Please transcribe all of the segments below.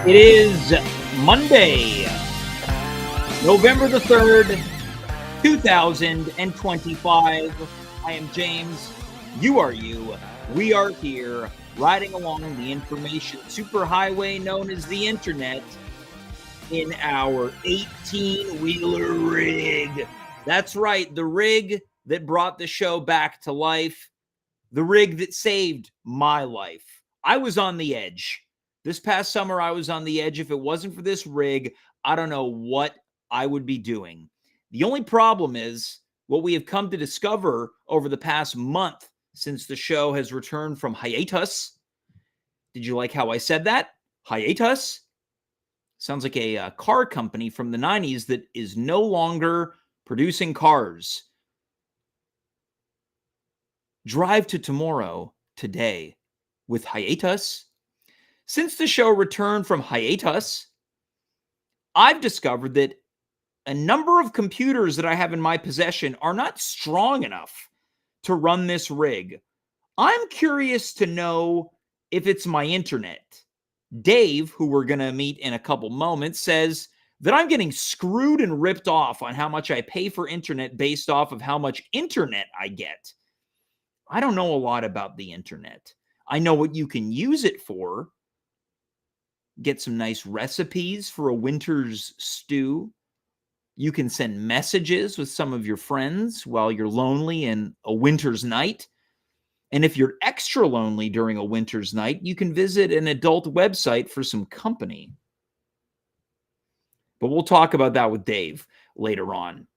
It is Monday, November the 3rd, 2025. I am James. You are you. We are here, riding along the information superhighway known as the internet in our 18-wheeler rig. That's right, the rig that brought the show back to life, the rig that saved my life. I was on the edge. This past summer, I was on the edge. If it wasn't for this rig, I don't know what I would be doing. The only problem is what we have come to discover over the past month since the show has returned from hiatus. Did you like how I said that? Hiatus? Sounds like a car company from the 90s that is no longer producing cars. Drive to tomorrow today with hiatus. Since the show returned from hiatus, I've discovered that a number of computers that I have in my possession are not strong enough to run this rig. I'm curious to know if it's my internet. Dave, who we're going to meet in a couple moments, says that I'm getting screwed and ripped off on how much I pay for internet based off of how much internet I get. I don't know a lot about the internet. I know what you can use it for. Get some nice recipes for a winter's stew. You can send messages with some of your friends while you're lonely in a winter's night. And if you're extra lonely during a winter's night, you can visit an adult website for some company. But we'll talk about that with Dave later on.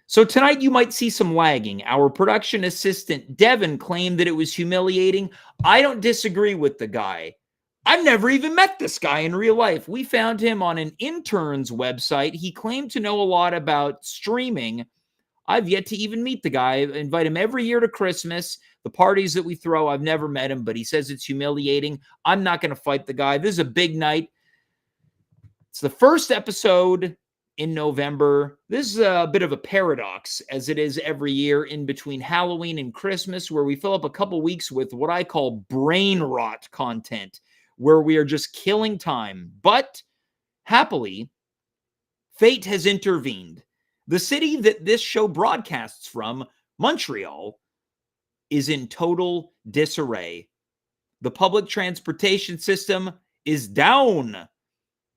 So tonight you might see some lagging. Our production assistant, Devin, claimed that it was humiliating. I don't disagree with the guy. I've never even met this guy in real life. We found him on an intern's website. He claimed to know a lot about streaming. I've yet to even meet the guy. I invite him every year to Christmas. The parties that we throw, I've never met him, but he says it's humiliating. I'm not going to fight the guy. This is a big night. It's the first episode in November. This is a bit of a paradox, as it is every year in between Halloween and Christmas, where we fill up a couple weeks with what I call brain rot content, where we are just killing time. But happily, fate has intervened. The city that this show broadcasts from, Montreal, is in total disarray. The public transportation system is down.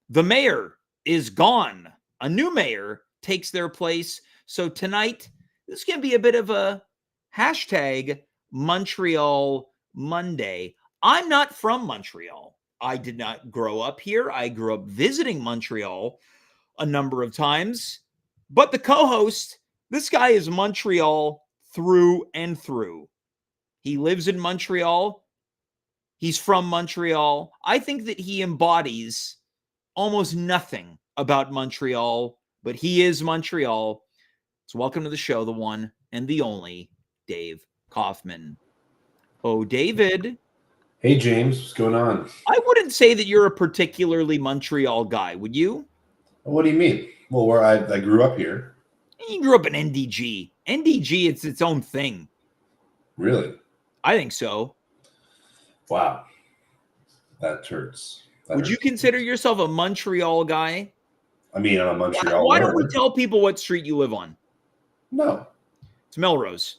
The mayor is gone. A new mayor takes their place. So tonight, this is going to be a bit of a hashtag Montreal Monday. I'm not from Montreal. I did not grow up here. I grew up visiting Montreal a number of times. But the co-host, this guy is Montreal through and through. He lives in Montreal. He's from Montreal. I think that he embodies almost nothing about Montreal, but he is Montreal. So welcome to the show, the one and the only Dave Kaufman. Oh, David. Hey, James, what's going on? I wouldn't say that you're a particularly Montreal guy, would you? What do you mean? Well, where I grew up here. You grew up in NDG. NDG, it's its own thing. Really? I think so. Wow. That hurts. Would you consider yourself a Montreal guy? I mean, I'm a Montreal. Why don't we tell people what street you live on? No. It's Melrose.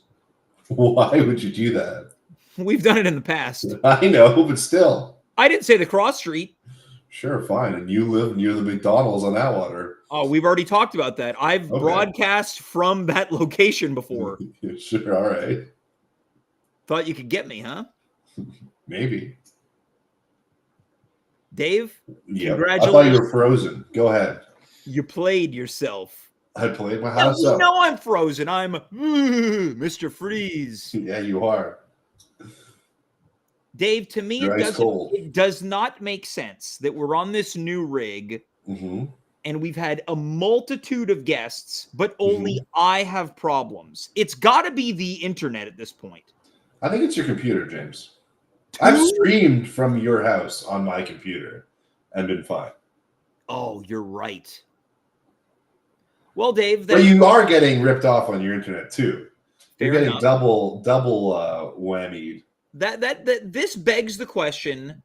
Why would you do that? We've done it in the past. I know, but still. I didn't say the cross street. Sure, fine. And you live near the McDonald's on Atwater. Oh, we've already talked about that. I've broadcast from that location before. Sure, all right. Thought you could get me, huh? Maybe. Dave, yeah. Congratulations. I thought you were frozen. Go ahead. You played yourself. I played my house up. You know I'm frozen. I'm Mr. Freeze. Yeah, you are. Dave, to me, it does not make sense that we're on this new rig and we've had a multitude of guests, but only I have problems. It's got to be the internet at this point. I think it's your computer, James. I've streamed from your house on my computer and been fine. Oh, you're right. Well, Dave, but you are getting ripped off on your internet too. You're getting enough. double whammied. That this begs the question: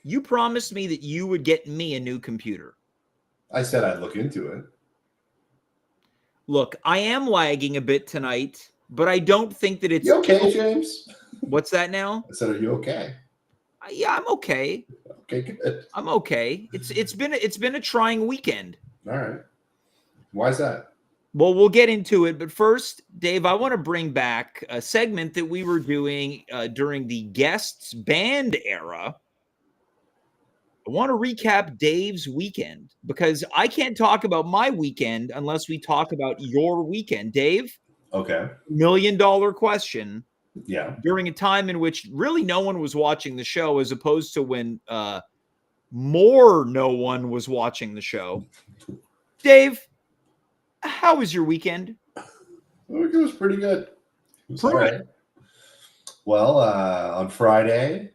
You promised me that you would get me a new computer. I said I'd look into it. Look, I am lagging a bit tonight, but I don't think that it's You okay, James? What's that now? I said, are you okay? Yeah, I'm okay. Okay, good. I'm okay. It's been a trying weekend. All right. Why is that? Well, we'll get into it, but first, Dave, I want to bring back a segment that we were doing during the guests band era. I want to recap Dave's weekend because I can't talk about my weekend unless we talk about your weekend. Dave, Okay. $1 million question. Yeah. During a time in which really no one was watching the show, as opposed to when more no one was watching the show. Dave, how was your weekend? It was pretty good. It was Prove all it. right. Well, on Friday,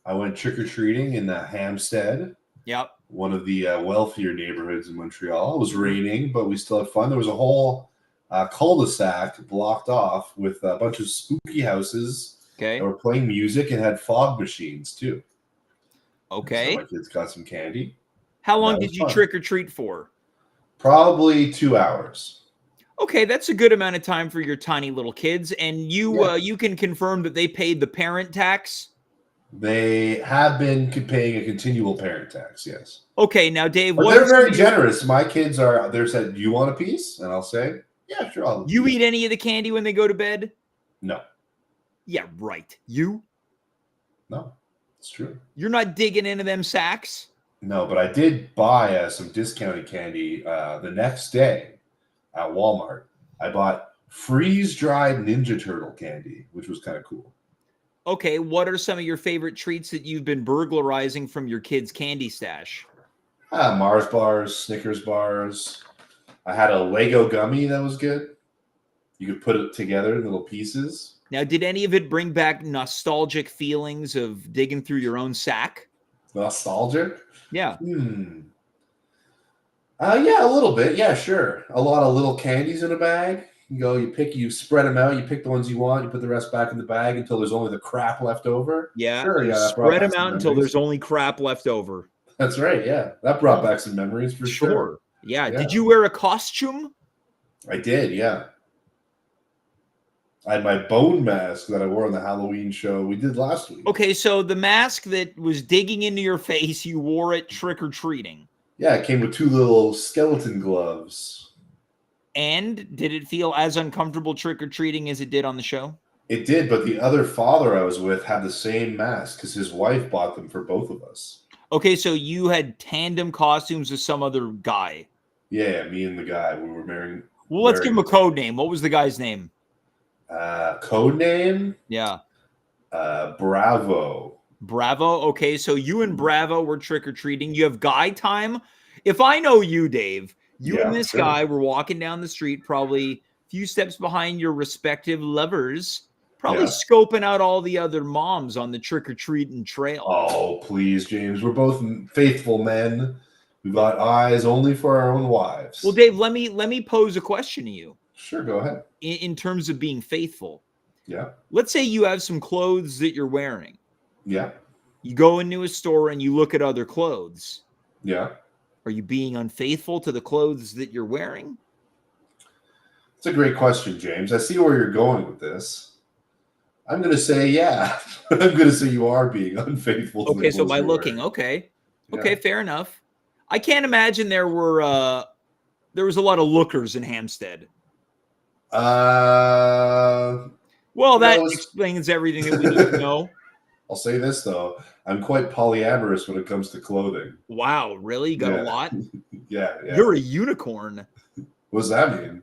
I went trick-or-treating in Hampstead. Yep. One of the wealthier neighborhoods in Montreal. It was raining, but we still had fun. There was a whole cul-de-sac blocked off with a bunch of spooky houses Okay. that were playing music and had fog machines too. Okay. So my kids got some candy. How long did you trick or treat for? Probably 2 hours. Okay, that's a good amount of time for your tiny little kids. And you can confirm that they paid the parent tax? They have been paying a continual parent tax, yes. Okay, now Dave, but they're very generous. My kids they're said, "Do you want a piece?" And I'll say, "Yeah, sure." I'll you eat any of the candy when they go to bed? No. Yeah, right. You? No, it's true. You're not digging into them sacks? No, but I did buy some discounted candy the next day at Walmart. I bought freeze-dried Ninja Turtle candy, which was kind of cool. Okay, what are some of your favorite treats that you've been burglarizing from your kids' candy stash? Mars bars, Snickers bars. I had a Lego gummy that was good. You could put it together in little pieces. Now, did any of it bring back nostalgic feelings of digging through your own sack? Nostalgic? Yeah. Yeah, a little bit. Yeah, sure. A lot of little candies in a bag. You spread them out, you pick the ones you want, you put the rest back in the bag until there's only the crap left over. Yeah. Sure, yeah. Spread them out until there's only crap left over. That's right, yeah. That brought back some memories for sure. Yeah. Did you wear a costume? I did, yeah. I had my bone mask that I wore on the Halloween show we did last week. Okay, so the mask that was digging into your face, you wore it trick-or-treating. Yeah, it came with 2 little skeleton gloves. And did it feel as uncomfortable trick-or-treating as it did on the show? It did, but the other father I was with had the same mask because his wife bought them for both of us. Okay, so you had tandem costumes with some other guy. Yeah, me and the guy. We were marrying. Well, let's give him a code name. What was the guy's name? Code name? Yeah. Bravo. Bravo. Okay, so you and Bravo were trick-or-treating. You have guy time. If I know you, Dave, you and this guy were walking down the street, probably a few steps behind your respective lovers, probably scoping out all the other moms on the trick-or-treating trail. Oh, please, James. We're both faithful men. We've got eyes only for our own wives. Well, Dave, let me pose a question to you. Sure, go ahead. In terms of being faithful. Yeah. Let's say you have some clothes that you're wearing. Yeah. You go into a store and you look at other clothes. Yeah. Are you being unfaithful to the clothes that you're wearing? It's a great question, James. I see where you're going with this. I'm going to say, yeah. I'm going to say you are being unfaithful. Okay, so by looking, okay. Okay, fair enough. I can't imagine there was a lot of lookers in Hampstead. Well, that explains everything that we need to know. I'll say this, though. I'm quite polyamorous when it comes to clothing. Wow, really? You got a lot? Yeah. You're a unicorn. What does that mean?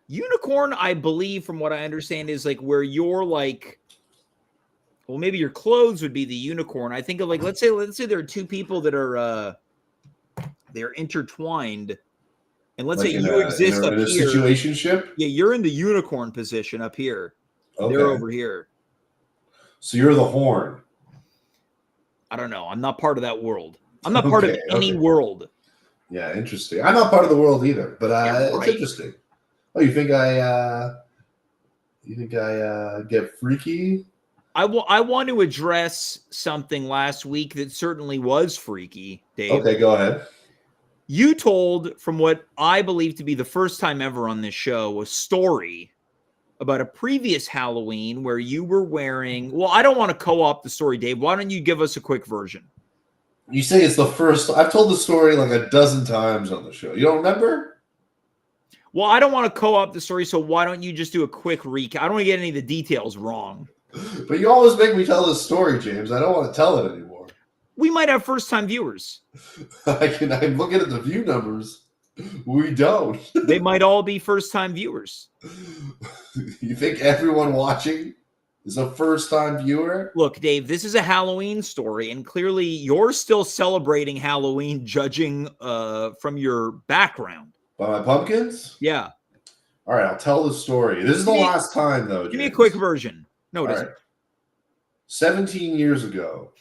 Unicorn, I believe, from what I understand, is like where you're like, well, maybe your clothes would be the unicorn. I think of like, let's say there are two people that are they're intertwined. And let's say you exist up here. In a situationship? Yeah, you're in the unicorn position up here. Okay. They're over here. So you're the horn. I don't know. I'm not part of that world. I'm not part of any world. Yeah, interesting. I'm not part of the world either, but it's interesting. Oh, you think I get freaky I want to address something last week that certainly was freaky, Dave. Okay, go ahead. You told, from what I believe to be the first time ever on this show, a story about a previous Halloween where you were wearing, well, I don't want to co-op the story, Dave. Why don't you give us a quick version? You say it's the first. I've told the story like a dozen times on the show. You don't remember? Well, I don't want to co-op the story, so why don't you just do a quick recap? I don't want to get any of the details wrong. But you always make me tell this story, James. I don't want to tell it anymore. We might have first-time viewers. I'm looking at the view numbers. We don't. They might all be first-time viewers. You think everyone watching is a first-time viewer? Look, Dave, this is a Halloween story, and clearly you're still celebrating Halloween, judging from your background. By my pumpkins? Yeah. All right, I'll tell the story. This is the last time, though, Give me a James. quick version. No, it All isn't. right. 17 years ago,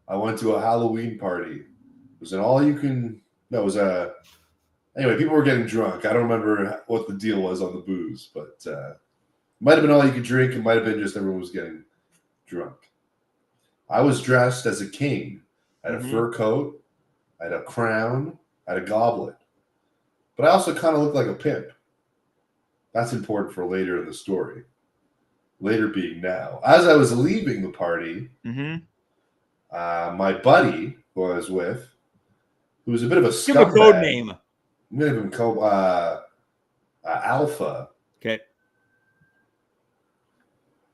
I went to a Halloween party. It was an all-you-can... No, it was a... Anyway, people were getting drunk. I don't remember what the deal was on the booze, but it might have been all you could drink. It might have been just everyone was getting drunk. I was dressed as a king. I had a fur coat. I had a crown. I had a goblet. But I also kind of looked like a pimp. That's important for later in the story. Later being now. As I was leaving the party, my buddy who I was with, who was a bit of a scumbag. Give him a code name. I'm going to give him code Alpha. Okay.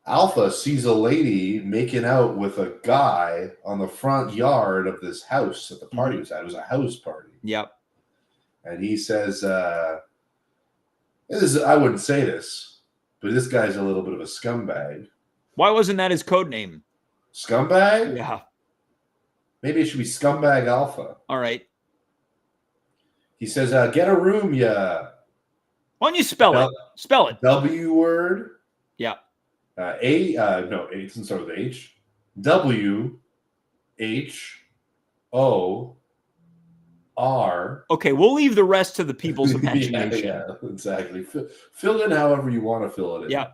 Alpha sees a lady making out with a guy on the front yard of this house that the party was at. It was a house party. Yep. And he says, I wouldn't say this, but this guy's a little bit of a scumbag. Why wasn't that his code name? Scumbag? Yeah. Maybe it should be Scumbag Alpha. All right. He says, get a room, yeah. Why don't you spell it? Spell it. W word. Yeah. A doesn't start with H. W H O R. Okay, we'll leave the rest to the people's imagination. Yeah, exactly. Fill in however you want to fill it in. Yeah.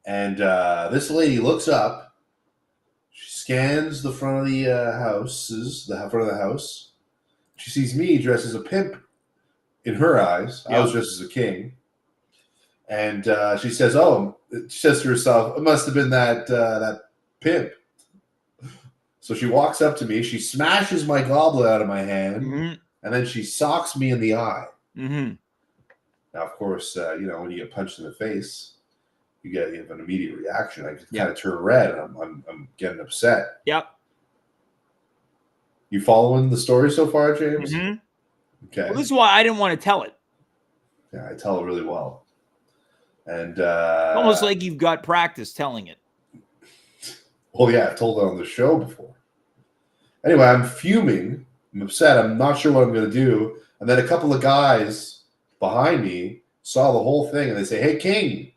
And this lady looks up. She scans the front of the front of the house. She sees me dressed as a pimp. In her eyes, I was dressed as a king. And she says, she says to herself, it must have been that pimp. So she walks up to me. She smashes my goblet out of my hand, and then she socks me in the eye. Now, of course, when you get punched in the face, you have an immediate reaction. I kind of turn red, and I'm getting upset. Yep. You following the story so far, James? Okay. Well, this is why I didn't want to tell it. Yeah, I tell it really well. And almost like you've got practice telling it. Well, yeah, I've told it on the show before. Anyway, I'm fuming. I'm upset. I'm not sure what I'm going to do. And then a couple of guys behind me saw the whole thing, and they say, "Hey, King.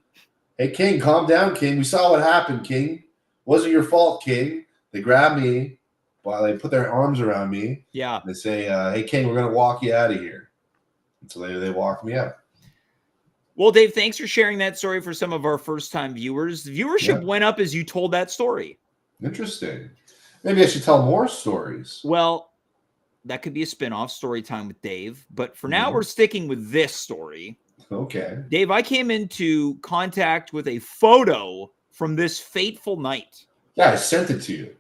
Hey, King, calm down, King. We saw what happened, King. Wasn't your fault, King." They grab me while they put their arms around me. Yeah. They say, "Hey, King, we're going to walk you out of here." And so they walk me out. Well, Dave, thanks for sharing that story for some of our first-time viewers. The viewership went up as you told that story. Interesting. Maybe I should tell more stories. Well, that could be a spin-off, Story Time with Dave. But for now, we're sticking with this story. Okay. Dave, I came into contact with a photo from this fateful night. Yeah, I sent it to you.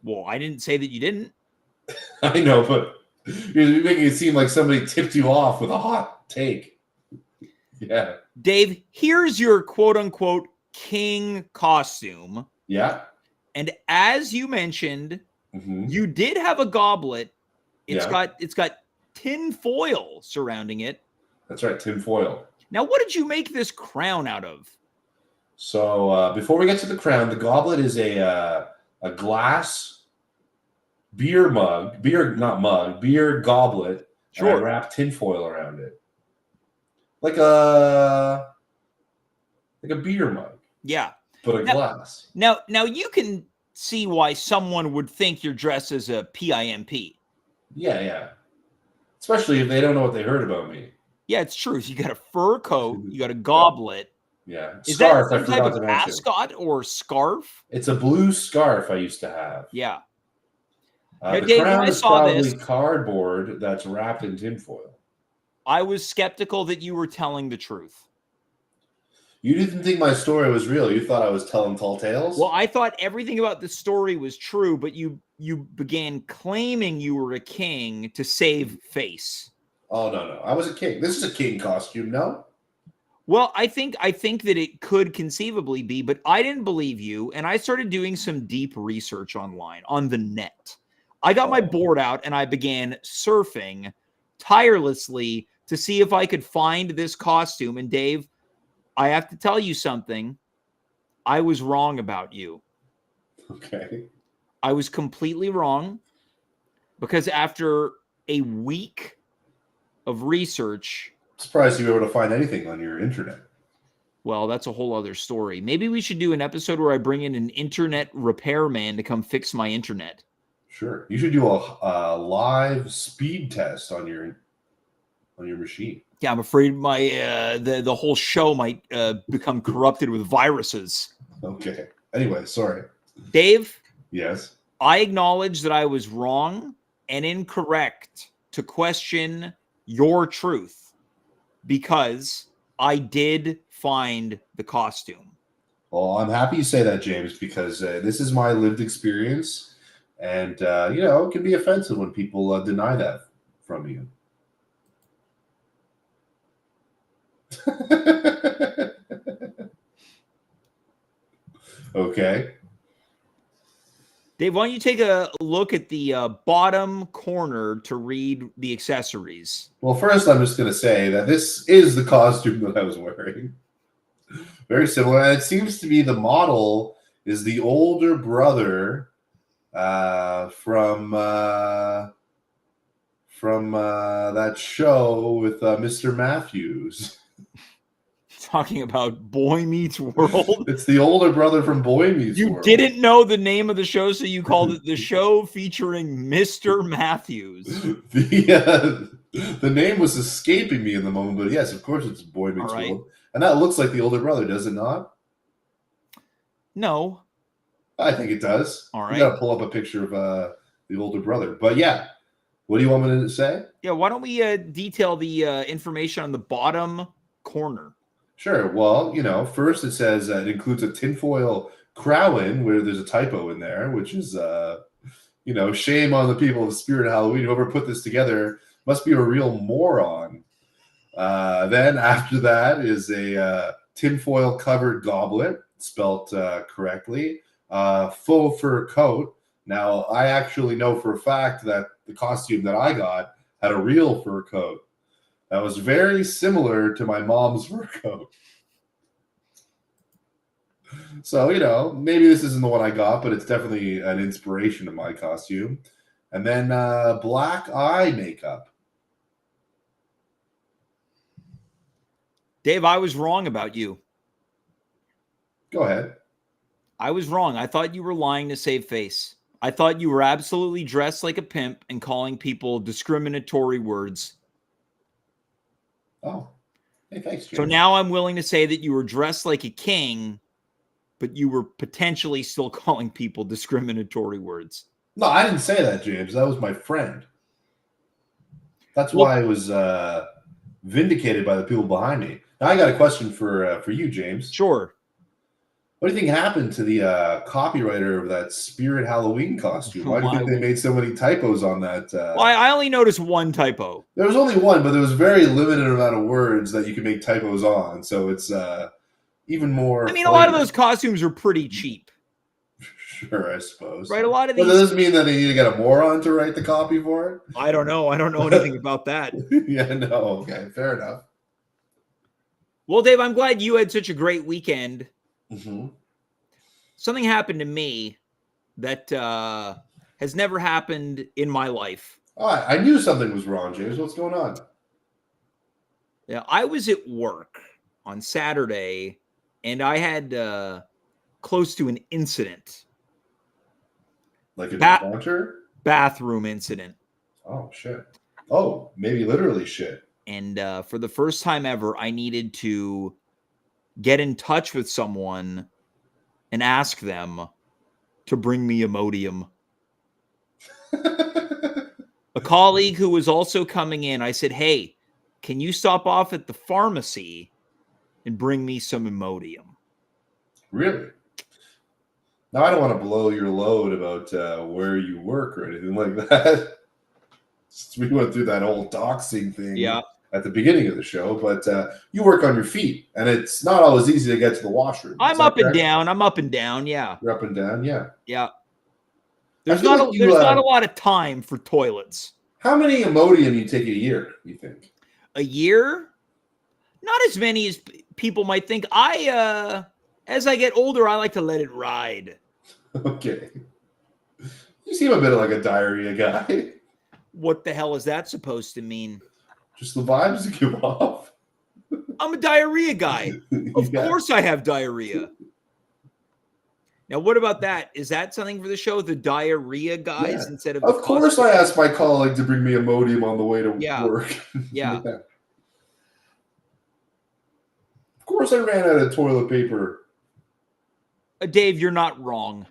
Well, I didn't say that you didn't. I know, but you're making it seem like somebody tipped you off with a hot take. Yeah. Dave, here's your quote-unquote king costume. Yeah. And as you mentioned, you did have a goblet. It's got tin foil surrounding it. That's right, tin foil. Now, what did you make this crown out of? So before we get to the crown, the goblet is a glass beer goblet. Sure. And I wrapped tin foil around it. Like a beer mug. Yeah. But glass. Now you can see why someone would think you're dressed as a PIMP. Yeah. Especially if they don't know what they heard about me. Yeah, it's true. So you got a fur coat, you got a goblet, Yeah. Is that Scarf, I some type forgot of to mention. ascot or scarf? It's a blue scarf I used to have. Yeah. Now, The Dave, when crown I is saw probably this, cardboard that's wrapped in tinfoil. I was skeptical that you were telling the truth. You didn't think my story was real. You thought I was telling tall tales? Well, I thought everything about the story was true, but you began claiming you were a king to save face. Oh, no. I was a king. This is a king costume, no? Well, I think that it could conceivably be, but I didn't believe you, and I started doing some deep research online on the net. I got my board out and I began surfing tirelessly to see if I could find this costume. And Dave, I have to tell you something. I was wrong about you. Okay. I was completely wrong because after a week of research, Surprised you were able to find anything on your internet. well, that's a whole other story. Maybe we should do an episode where I bring in an internet repairman to come fix my internet. Sure. You should do a live speed test on your machine. Yeah, I'm afraid my the whole show might become corrupted with viruses. Okay. Anyway, sorry. Dave, Yes. I acknowledge that I was wrong and incorrect to question your truth because I did find the costume. Well, I'm happy you say that, James, because this is my lived experience. And, it can be offensive when people deny that from you. Okay. Dave, why don't you take a look at the bottom corner to read the accessories? Well, first, I'm just going to say that this is the costume that I was wearing. Very similar. And it seems to be the model is the older brother from that show with Mr. Matthews. Talking about Boy Meets World. It's the older brother from Boy Meets World. You didn't know the name of the show, so you called it the show featuring Mr. Matthews. The name was escaping me in the moment, but yes, of course it's Boy Meets World. And that looks like the older brother, does it not? No. I think it does. All right. You got to pull up a picture of the older brother. But yeah, what do you want me to say? Yeah, why don't we detail the information on the bottom corner? Sure. Well, first it says it includes a tinfoil crown where there's a typo in there, which is, shame on the people of Spirit Halloween. Whoever put this together must be a real moron. Then after that is a tinfoil covered goblet, spelt correctly. Faux fur coat. Now, I actually know for a fact that the costume that I got had a real fur coat. That was very similar to my mom's fur coat. So, maybe this isn't the one I got, but it's definitely an inspiration of my costume. And then black eye makeup. Dave, I was wrong about you. Go ahead. I was wrong. I thought you were lying to save face. I thought you were absolutely dressed like a pimp and calling people discriminatory words. Oh, hey, thanks, James. So now I'm willing to say that you were dressed like a king, but you were potentially still calling people discriminatory words. No, I didn't say that, James. That was my friend. That's why I was vindicated by the people behind me. Now I got a question for you, James. Sure. What do you think happened to the copywriter of that Spirit Halloween costume? Why do you think they made so many typos on that? Well, I only noticed one typo. There was only one, but there was very limited amount of words that you can make typos on. So it's even more. I mean, a lot of those costumes are pretty cheap. Sure, I suppose. Right, a lot of these. But does this mean that they need to get a moron to write the copy for it? I don't know. I don't know anything about that. Yeah, no. Okay, fair enough. Well, Dave, I'm glad you had such a great weekend. Mm-hmm. Something happened to me that has never happened in my life. Oh, I knew something was wrong, James. What's going on? Yeah, I was at work on Saturday, and I had close to an incident. Like an encounter? Bathroom incident. Oh, shit. Oh, maybe literally shit. And for the first time ever, I needed to get in touch with someone and ask them to bring me Imodium. A colleague who was also coming in, I said, hey, can you stop off at the pharmacy and bring me some Imodium? Really? Now, I don't want to blow your load about where you work or anything like that. We went through that whole doxing thing at the beginning of the show, but you work on your feet, and it's not always easy to get to the washroom. I'm up and down. I'm up and down. Yeah. You're up and down. Yeah. Yeah. There's not a lot of time for toilets. How many Imodium you take a year, you think? A year? Not as many as people might think. As I get older, I like to let it ride. Okay. You seem a bit like a diarrhea guy. What the hell is that supposed to mean? Just the vibes you give off. I'm a diarrhea guy. Of course I have diarrhea. Now, what about that? Is that something for the show? The diarrhea guys instead of... Of course I asked my colleague to bring me Imodium on the way to work. Yeah. Of course I ran out of toilet paper. Dave, you're not wrong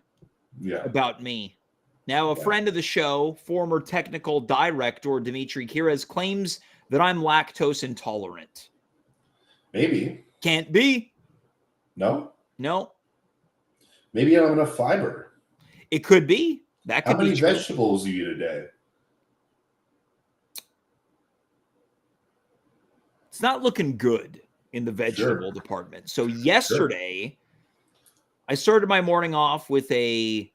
about me. Now, a friend of the show, former technical director Dimitri Kires, claims that I'm lactose intolerant. Maybe. Can't be. No? No. Maybe you don't have enough fiber. It could be. That could be. How many vegetables do you eat a day? It's not looking good in the vegetable department. So yesterday, I started my morning off with a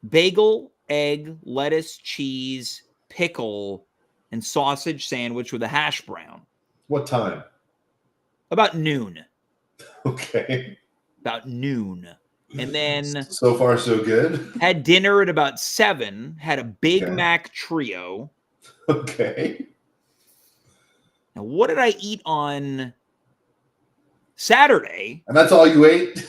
bagel, egg, lettuce, cheese, pickle, and sausage sandwich with a hash brown. What time? About noon. Okay. About noon. And then... So far, so good. Had dinner at about 7. Had a Big Mac trio. Okay. Now, what did I eat on Saturday? And that's all you ate?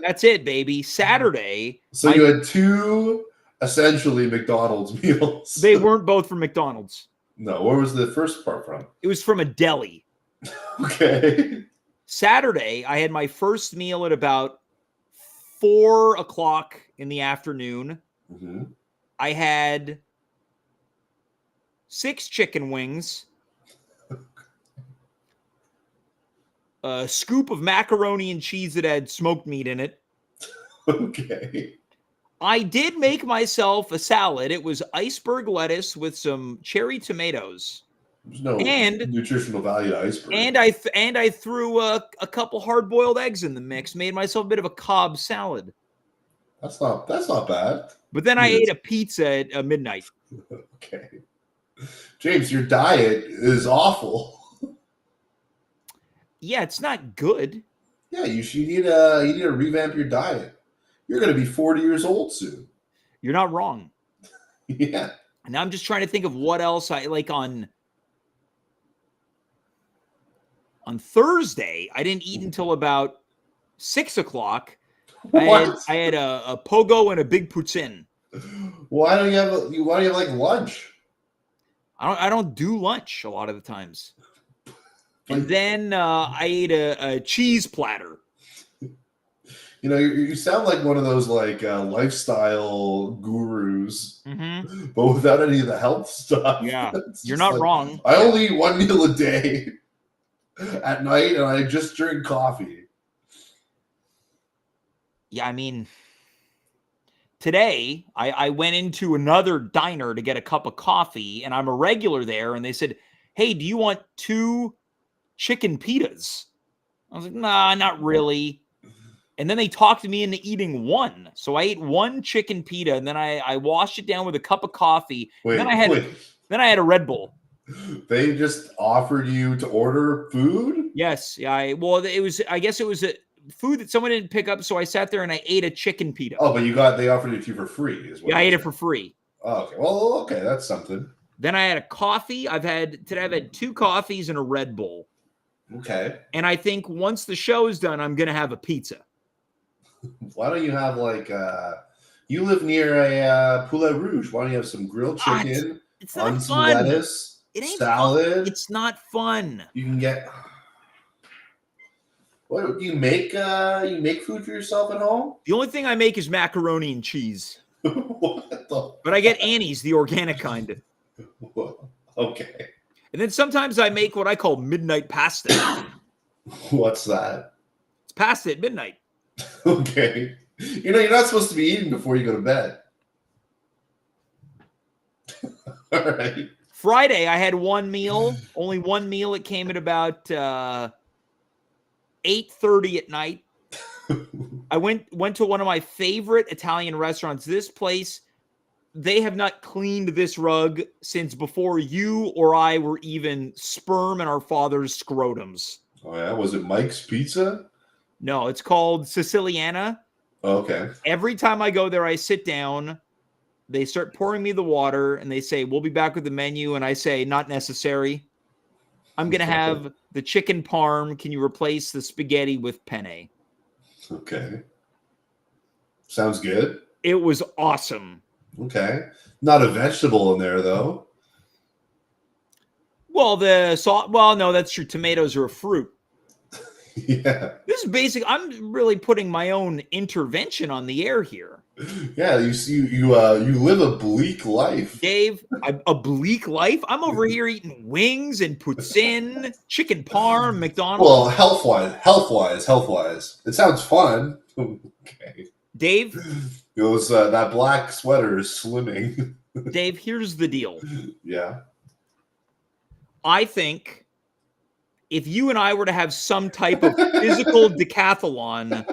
That's it, baby. Saturday. So you had 2 essentially McDonald's meals. They weren't both from McDonald's. No. Where was the first part from? It was from a deli. Okay. Saturday, I had my first meal at about 4 o'clock in the afternoon. Mm-hmm. I had 6 chicken wings, a scoop of macaroni and cheese that had smoked meat in it. Okay. I did make myself a salad. It was iceberg lettuce with some cherry tomatoes. There's no nutritional value to iceberg. And I threw a couple hard-boiled eggs in the mix. Made myself a bit of a Cobb salad. That's not bad. But then I ate a pizza at midnight. Okay. James, your diet is awful. Yeah, it's not good. Yeah, you need to revamp your diet. You're going to be 40 years old soon. You're not wrong. Yeah. And I'm just trying to think of what else I like on Thursday. I didn't eat until about 6 o'clock. I had a pogo and a big poutine. Why don't you have like lunch? I don't do lunch a lot of the times. And then I ate a cheese platter. You know, you sound like one of those like lifestyle gurus, but without any of the health stuff. Yeah, you're not wrong. I only eat 1 meal a day at night, and I just drink coffee. Yeah, I mean, today I went into another diner to get a cup of coffee, and I'm a regular there, and they said, hey, do you want 2 chicken pitas? I was like, nah, not really. And then they talked me into eating 1. So I ate 1 chicken pita, and then I washed it down with a cup of coffee. Then I had a Red Bull. They just offered you to order food? Yes. Yeah. I guess it was a food that someone didn't pick up. So I sat there and I ate a chicken pita. Oh, but they offered it to you for free. I ate it for free. Oh, okay. Well, okay. That's something. Then I had a coffee. I've had 2 coffees and a Red Bull. Okay. And I think once the show is done, I'm going to have a pizza. Why don't you have you live near a Poulet Rouge. Why don't you have some grilled chicken it's not on fun. Some lettuce, it ain't salad? Fun. It's not fun. You can get... What you make food for yourself at home? The only thing I make is macaroni and cheese. What the? But I get Annie's, the organic kind. Okay. And then sometimes I make what I call midnight pasta. What's that? It's pasta at midnight. Okay. You're not supposed to be eating before you go to bed. All right. Friday, I had one meal, only one meal. It came at about 8:30 at night. I went to one of my favorite Italian restaurants. This place, they have not cleaned this rug since before you or I were even sperm in our father's scrotums. Oh yeah, was it Mike's Pizza? No, it's called Siciliana. Oh, okay. Every time I go there, I sit down. They start pouring me the water, and they say, "We'll be back with the menu." And I say, "Not necessary. I'm going to have the chicken parm. Can you replace the spaghetti with penne?" Okay. Sounds good. It was awesome. Okay. Not a vegetable in there, though. Well, the salt. Well, no, that's true. Tomatoes are a fruit. Yeah. This is basic. I'm really putting my own intervention on the air here. Yeah, you live a bleak life. Dave, a bleak life? I'm over here eating wings and poutine, chicken parm, McDonald's. Well, health-wise. It sounds fun. Okay. Dave? It was that black sweater is slimming. Dave, here's the deal. Yeah. I think if you and I were to have some type of physical decathlon.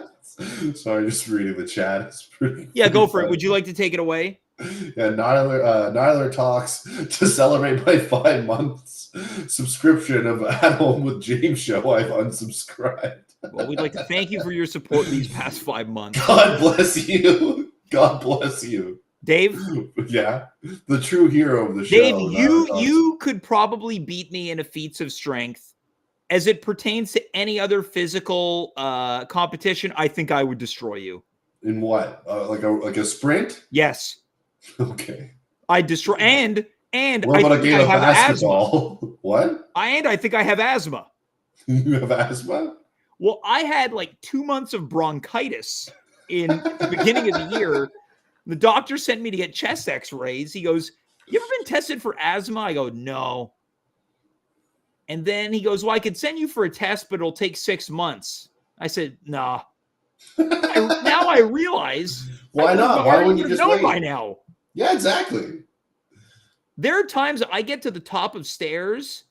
Sorry, just reading the chat. It's pretty. Yeah, go for it. Would you like to take it away? Yeah, Nyler talks to celebrate my 5 months subscription of At Home with James show. I've unsubscribed. Well, we'd like to thank you for your support these past 5 months. God bless you. God bless you. Dave? Yeah, the true hero of the show. Dave, you could probably beat me in a feats of strength. As it pertains to any other physical competition, I think I would destroy you. In what? Like a sprint? Yes. Okay. I destroy and what about I a game of basketball? Asthma. What? I think I have asthma. You have asthma? Well, I had like 2 months of bronchitis in the beginning of the year. The doctor sent me to get chest x-rays. He goes, "You ever been tested for asthma?" I go, "No." And then he goes, "Well, I could send you for a test, but it'll take 6 months." I said, "Nah." Now I realize. Why not? Why wouldn't you just know wait? by now? Yeah, exactly. There are times I get to the top of stairs.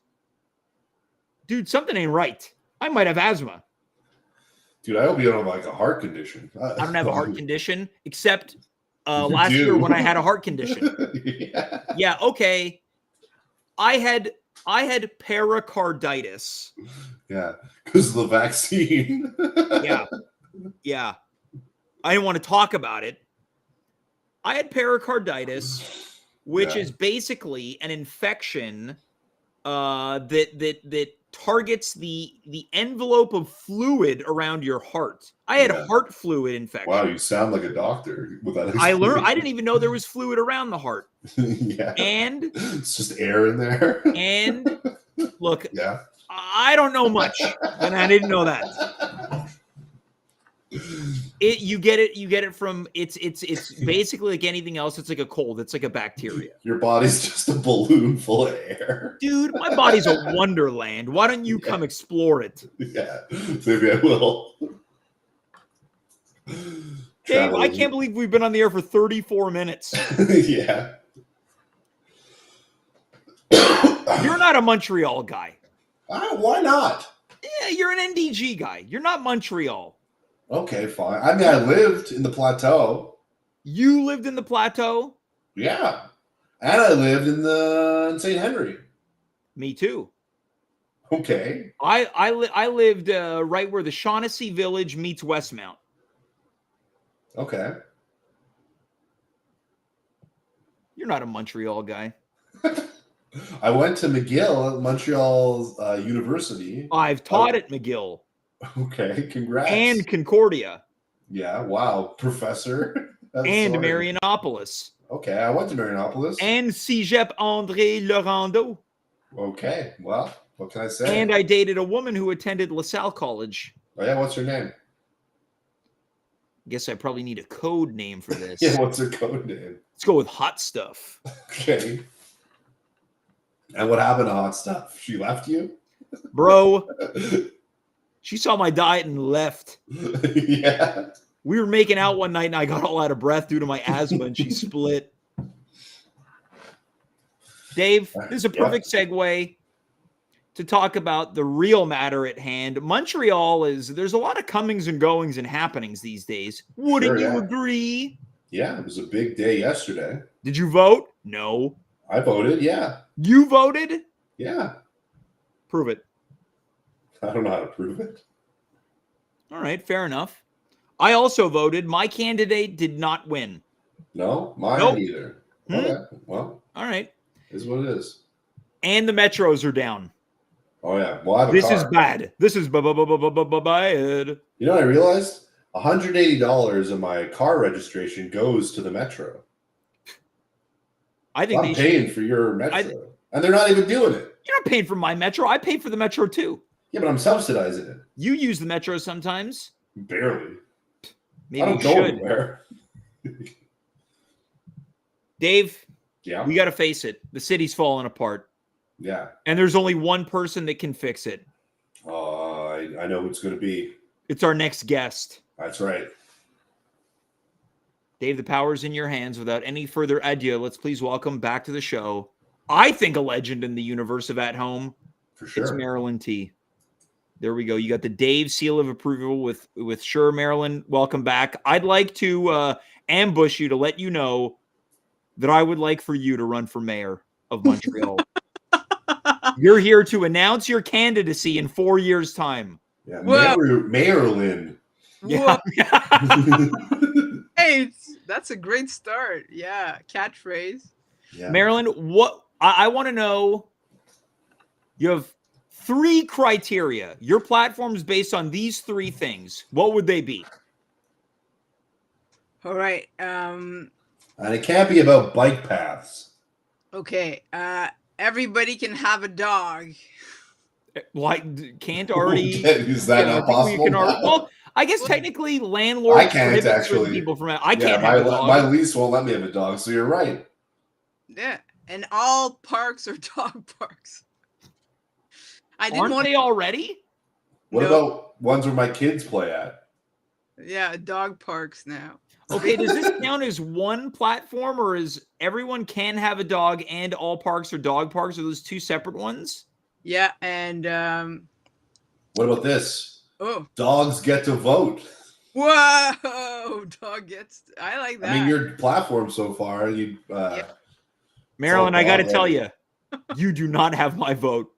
Dude, something ain't right. I might have asthma. Dude, I hope you don't have like a heart condition. I don't have a heart condition, except last year when I had a heart condition. Yeah, okay. I had pericarditis. Yeah, because of the vaccine. Yeah. I didn't want to talk about it. I had pericarditis, which is basically an infection that targets the envelope of fluid around your heart. I had heart fluid infection. Wow, you sound like a doctor with that. I didn't even know there was fluid around the heart. Yeah. And it's just air in there. And look, yeah. I don't know much, and I didn't know that. You get it from it's basically like anything else. It's like a cold. It's like a bacteria. Your body's just a balloon full of air. Dude, my body's a wonderland. Why don't you come explore it? Yeah, maybe I will. Dave, I can't believe we've been on the air for 34 minutes. Yeah. You're not a Montreal guy. Why not? Yeah, you're an NDG guy. You're not Montreal. Okay, fine. I mean, I lived in the Plateau. You lived in the Plateau? Yeah. And I lived in St. Henry. Me too. Okay. I lived right where the Shaughnessy Village meets Westmount. Okay. You're not a Montreal guy. I went to McGill, Montreal's university. I've taught at McGill. Okay, congrats. And Concordia. Yeah, wow, professor. And Marianopolis. Okay, I went to Marianopolis. And Cégep André Laurando. Okay, well, what can I say? And I dated a woman who attended LaSalle College. Oh yeah, what's her name? Guess I probably need a code name for this. Yeah, what's her code name? Let's go with Hot Stuff. Okay. And what happened to Hot Stuff? She left you? Bro, she saw my diet and left. Yeah. We were making out one night and I got all out of breath due to my asthma and she split. Dave, this is a perfect segue to talk about the real matter at hand. Montreal there's a lot of comings and goings and happenings these days. Wouldn't you agree? Yeah, it was a big day yesterday. Did you vote? No. I voted, yeah. You voted? Yeah. Prove it. I don't know how to prove it. All right, fair enough. I also voted. My candidate did not win. No, mine either. Okay, well. All right. Is what it is. And the Metros are down. Oh, yeah. Well, I have a This car. is bad. This is bad. You know what I realized? $180 of my car registration goes to the Metro. I think I'm paying for your Metro. And they're not even doing it. You're not paying for my Metro. I pay for the Metro too. Yeah, but I'm subsidizing it. You use the Metro sometimes. Barely. Maybe I don't you go should. anywhere. Dave, yeah, we got to face it. The city's falling apart. Yeah. And there's only one person that can fix it. I know who it's going to be. It's our next guest. That's right. Dave, the power's in your hands. Without any further ado, let's please welcome back to the show, I think a legend in the universe of At Home. For sure. It's Marilyn T. There we go. You got the Dave seal of approval with sure, Marilyn. Welcome back. I'd like to ambush you to let you know that I would like for you to run for mayor of Montreal. You're here to announce your candidacy in 4 years' time. Yeah, Marilyn. Yeah. Hey, that's a great start. Yeah, catchphrase. Yeah. Marilyn, what I want to know, you have 3 criteria. Your platform is based on these 3 things. What would they be? All right. And it can't be about bike paths. Okay. Everybody can have a dog. Like, can't already. Is that not possible? Well, I guess technically landlords I can't actually. People from I can't have a dog. My lease won't let me have a dog, so you're right. Yeah, and all parks are dog parks. Aren't they already? What about ones where my kids play at? Yeah, dog parks now. Okay, does this count as one platform, or is everyone can have a dog and all parks are dog parks? Are those 2 separate ones? Yeah, and what about this? Oh, dogs get to vote. Whoa, dog gets. I like that. I mean, your platform so far, you. Marilyn, I got to tell you, you do not have my vote.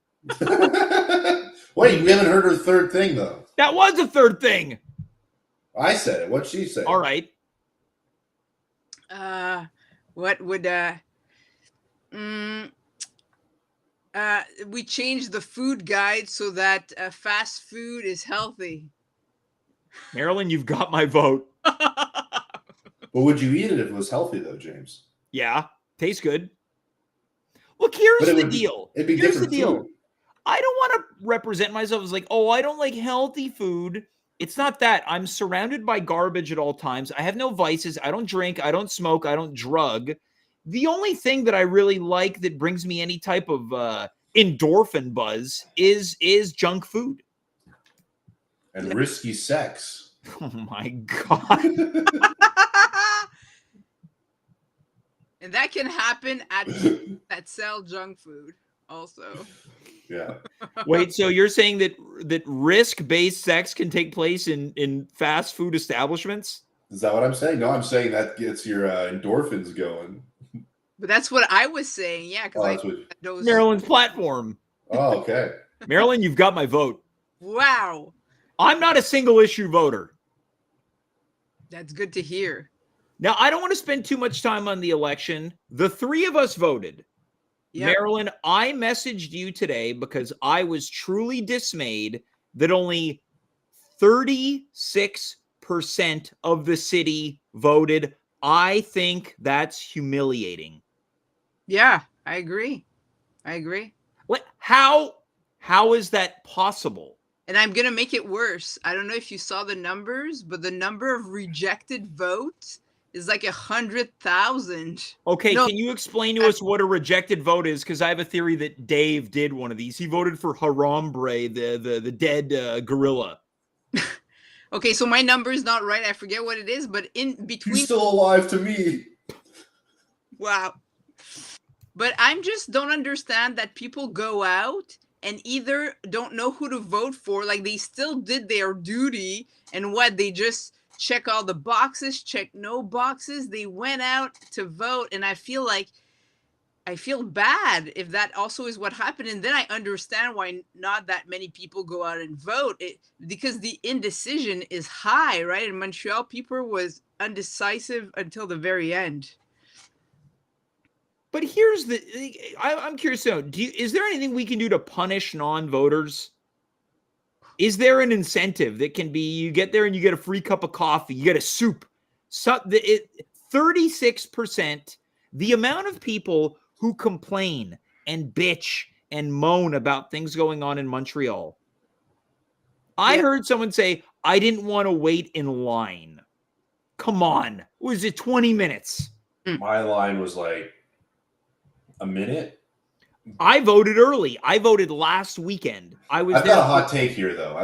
Wait, we haven't heard her third thing though. That was a third thing. I said it. What'd she say? All right. What would we changed the food guide so that fast food is healthy. Marilyn, you've got my vote. But would you eat it if it was healthy though, James? Yeah, tastes good. Look, here's the deal. It'd be here's different the deal. food. I don't want to represent myself as like, oh, I don't like healthy food. It's not that. I'm surrounded by garbage at all times. I have no vices. I don't drink. I don't smoke. I don't drug. The only thing that I really like that brings me any type of endorphin buzz is junk food. And risky sex. Oh, my God. And that can happen at that sell junk food also. Yeah. Wait, so you're saying that risk-based sex can take place in fast food establishments? Is that what I'm saying? No, I'm saying that gets your endorphins going. But that's what I was saying. Yeah, because Marilyn's platform. Oh, okay. Marilyn, you've got my vote. Wow. I'm not a single issue voter. That's good to hear. Now, I don't want to spend too much time on the election. The 3 of us voted. Yep. Marilyn, I messaged you today because I was truly dismayed that only 36% of the city voted. I think that's humiliating. Yeah, I agree. What? How is that possible? And I'm going to make it worse. I don't know if you saw the numbers, but the number of rejected votes is like 100,000. Okay, No, can you explain to us what a rejected vote is? Because I have a theory that Dave did one of these. He voted for Harambe, the dead gorilla. okay, so my number is not right. I forget what it is, but in between. He's still alive to me. Wow. But I'm just don't understand that people go out and either don't know who to vote for, like they still did their duty, and what they just check all the boxes, check no boxes. They went out to vote, and I feel bad if that also is what happened. And then I understand why not that many people go out and vote, because the indecision is high, right? In Montreal, people was undecisive until the very end. But here's I'm curious to know, is there anything we can do to punish non-voters? Is there an incentive that can be, you get there and you get a free cup of coffee, you get a soup? 36%, the amount of people who complain and bitch and moan about things going on in Montreal. I heard someone say, I didn't want to wait in line. Come on. Was it 20 minutes? My line was like a minute. I voted early. I voted last weekend. I've got a hot take here, though.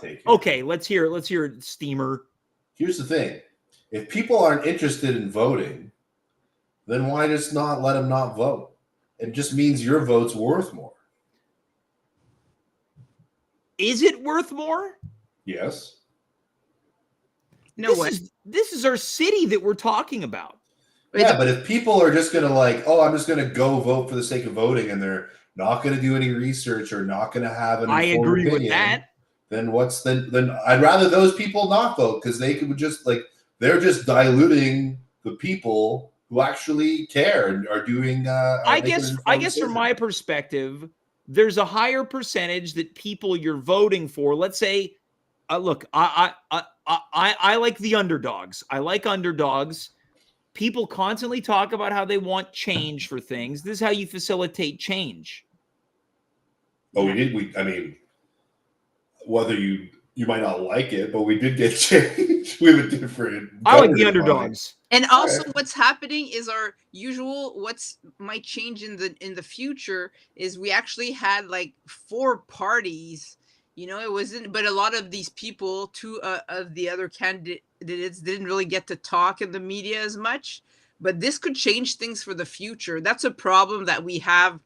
Take here. Okay, let's hear it, Steamer. Here's the thing. If people aren't interested in voting, then why just not let them not vote? It just means your vote's worth more. Is it worth more? Yes. This is our city that we're talking about. Yeah, but if people are just going to I'm just going to go vote for the sake of voting, and they're not going to do any research or not going to have an informed opinion, with that. Then then I'd rather those people not vote, because they could just they're just diluting the people who actually care and are doing. I guess from my perspective, there's a higher percentage that people you're voting for. Let's say, look, I like the underdogs. I like underdogs. People constantly talk about how they want change for things. This is how you facilitate change. Oh, I mean, whether you might not like it, but we did get change. We have a different. I like the underdogs. And also, what's happening is our usual. What's might change in the future is we actually had like 4 parties. You know, it wasn't, but a lot of these people, 2 of the other candidates didn't really get to talk in the media as much. But this could change things for the future. That's a problem that we have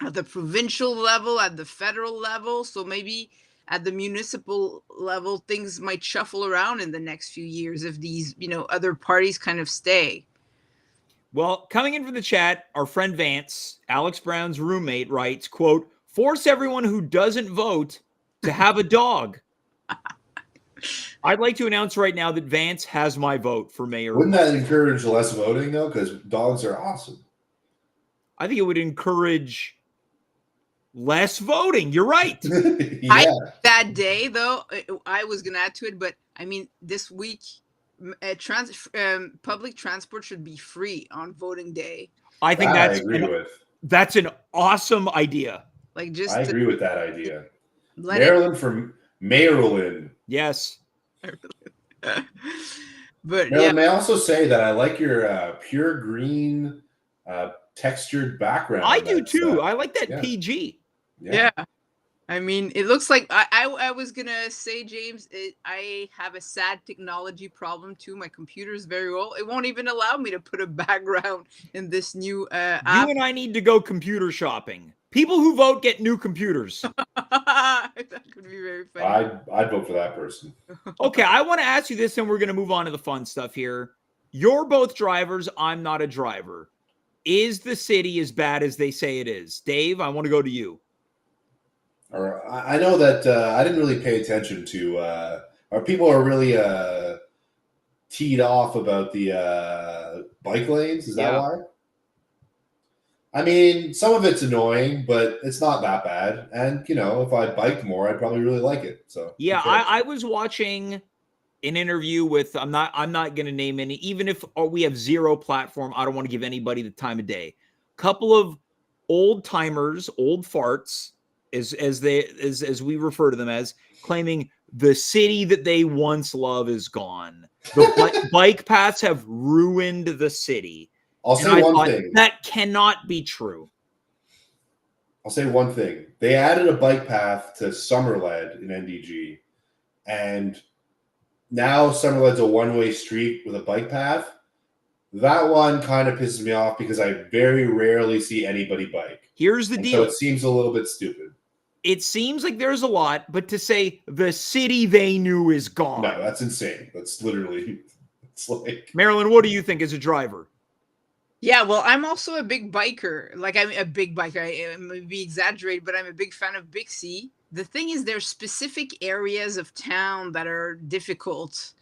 at the provincial level, at the federal level. So maybe at the municipal level, things might shuffle around in the next few years if these, other parties kind of stay. Well, coming in from the chat, our friend Vance, Alex Brown's roommate, writes, quote, "Force everyone who doesn't vote to have a dog." I'd like to announce right now that Vance has my vote for mayor. Wouldn't that encourage less voting, though? Because dogs are awesome. I think it would encourage less voting. You're right. Yeah. That day, though, I was going to add to it, but I mean, this week, public transport should be free on voting day. I think I agree with. That's an awesome idea. I agree with that idea. Maryland from Maryland. Yes. But Maryland, may I also say that I like your pure green textured background. I do too. I like that PG. Yeah. I mean, it looks like I was gonna say, James, I have a sad technology problem too. My computer is very old. It won't even allow me to put a background in this new app. You and I need to go computer shopping. People who vote get new computers. That could be very funny. I'd vote for that person. Okay, I want to ask you this, and we're going to move on to the fun stuff here. You're both drivers. I'm not a driver. Is the city as bad as they say it is? Dave, I want to go to you. I know that I didn't really pay attention to our people are really teed off about the bike lanes. Is that why? I mean, some of it's annoying, but it's not that bad. And, if I biked more, I'd probably really like it. So yeah, I was watching an interview with, I'm not going to name any, even if we have zero platform, I don't want to give anybody the time of day. Couple of old timers, old farts, as we refer to them as, claiming the city that they once loved is gone. The bike paths have ruined the city. I'll And say I one thought, thing. that cannot be true. I'll say one thing. They added a bike path to Summerled in NDG, and now Summerled's a one-way street with a bike path. That one kind of pisses me off because I very rarely see anybody bike. Here's the And deal. so it seems a little bit stupid. It seems like there's a lot, but to say the city they knew is gone. No, that's insane. That's literally, it's like. Marilyn, what do you think as a driver? Yeah, well, I'm also a big biker. Like, I'm a big biker. I maybe exaggerate, but I'm a big fan of Big C. The thing is, there's specific areas of town that are difficult.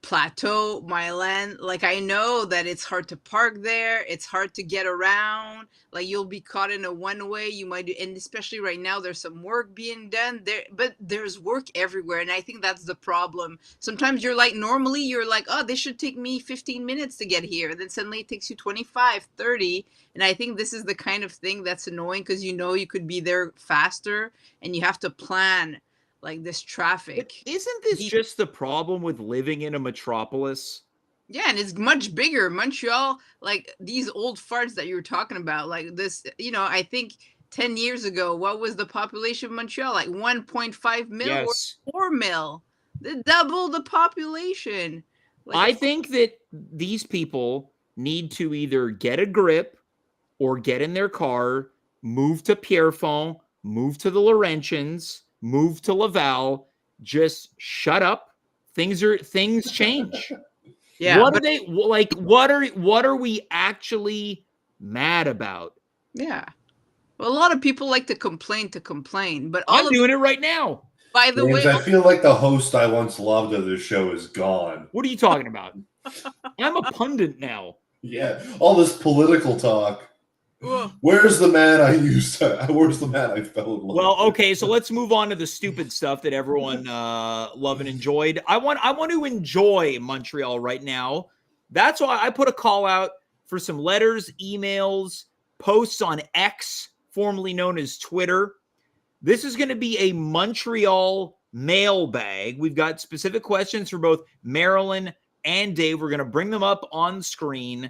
Plateau, Milan. Like, I know that it's hard to park there. It's hard to get around. Like, you'll be caught in a one-way. You might, and especially right now, there's some work being done there. But there's work everywhere, and I think that's the problem. Sometimes normally you're like, oh, this should take me 15 minutes to get here. And then suddenly it takes you 25, 30. And I think this is the kind of thing that's annoying because you could be there faster, and you have to plan like this traffic. But isn't this just the problem with living in a metropolis? Yeah, and it's much bigger. Montreal, like these old farts that you were talking about, like this, I think 10 years ago, what was the population of Montreal? Like 1.5 mil Yes. or 4 mil. Double the population. I think that these people need to either get a grip or get in their car, move to Pierrefonds, move to the Laurentians, move to Laval, just shut up. Things change. Yeah. What are they like? What are we actually mad about? Yeah. Well, a lot of people like to complain, but I'm doing it right now. By the way, I feel like the host I once loved of this show is gone. What are you talking about? I'm a pundit now. Yeah, all this political talk. Where's the man I used to? Where's the man I fell in love Well, with? okay, so let's move on to the stupid stuff that everyone loved and enjoyed. I want to enjoy Montreal right now. That's why I put a call out for some letters, emails, posts on X, formerly known as Twitter. This is going to be a Montreal mailbag. We've got specific questions for both Marilyn and Dave. We're going to bring them up on screen.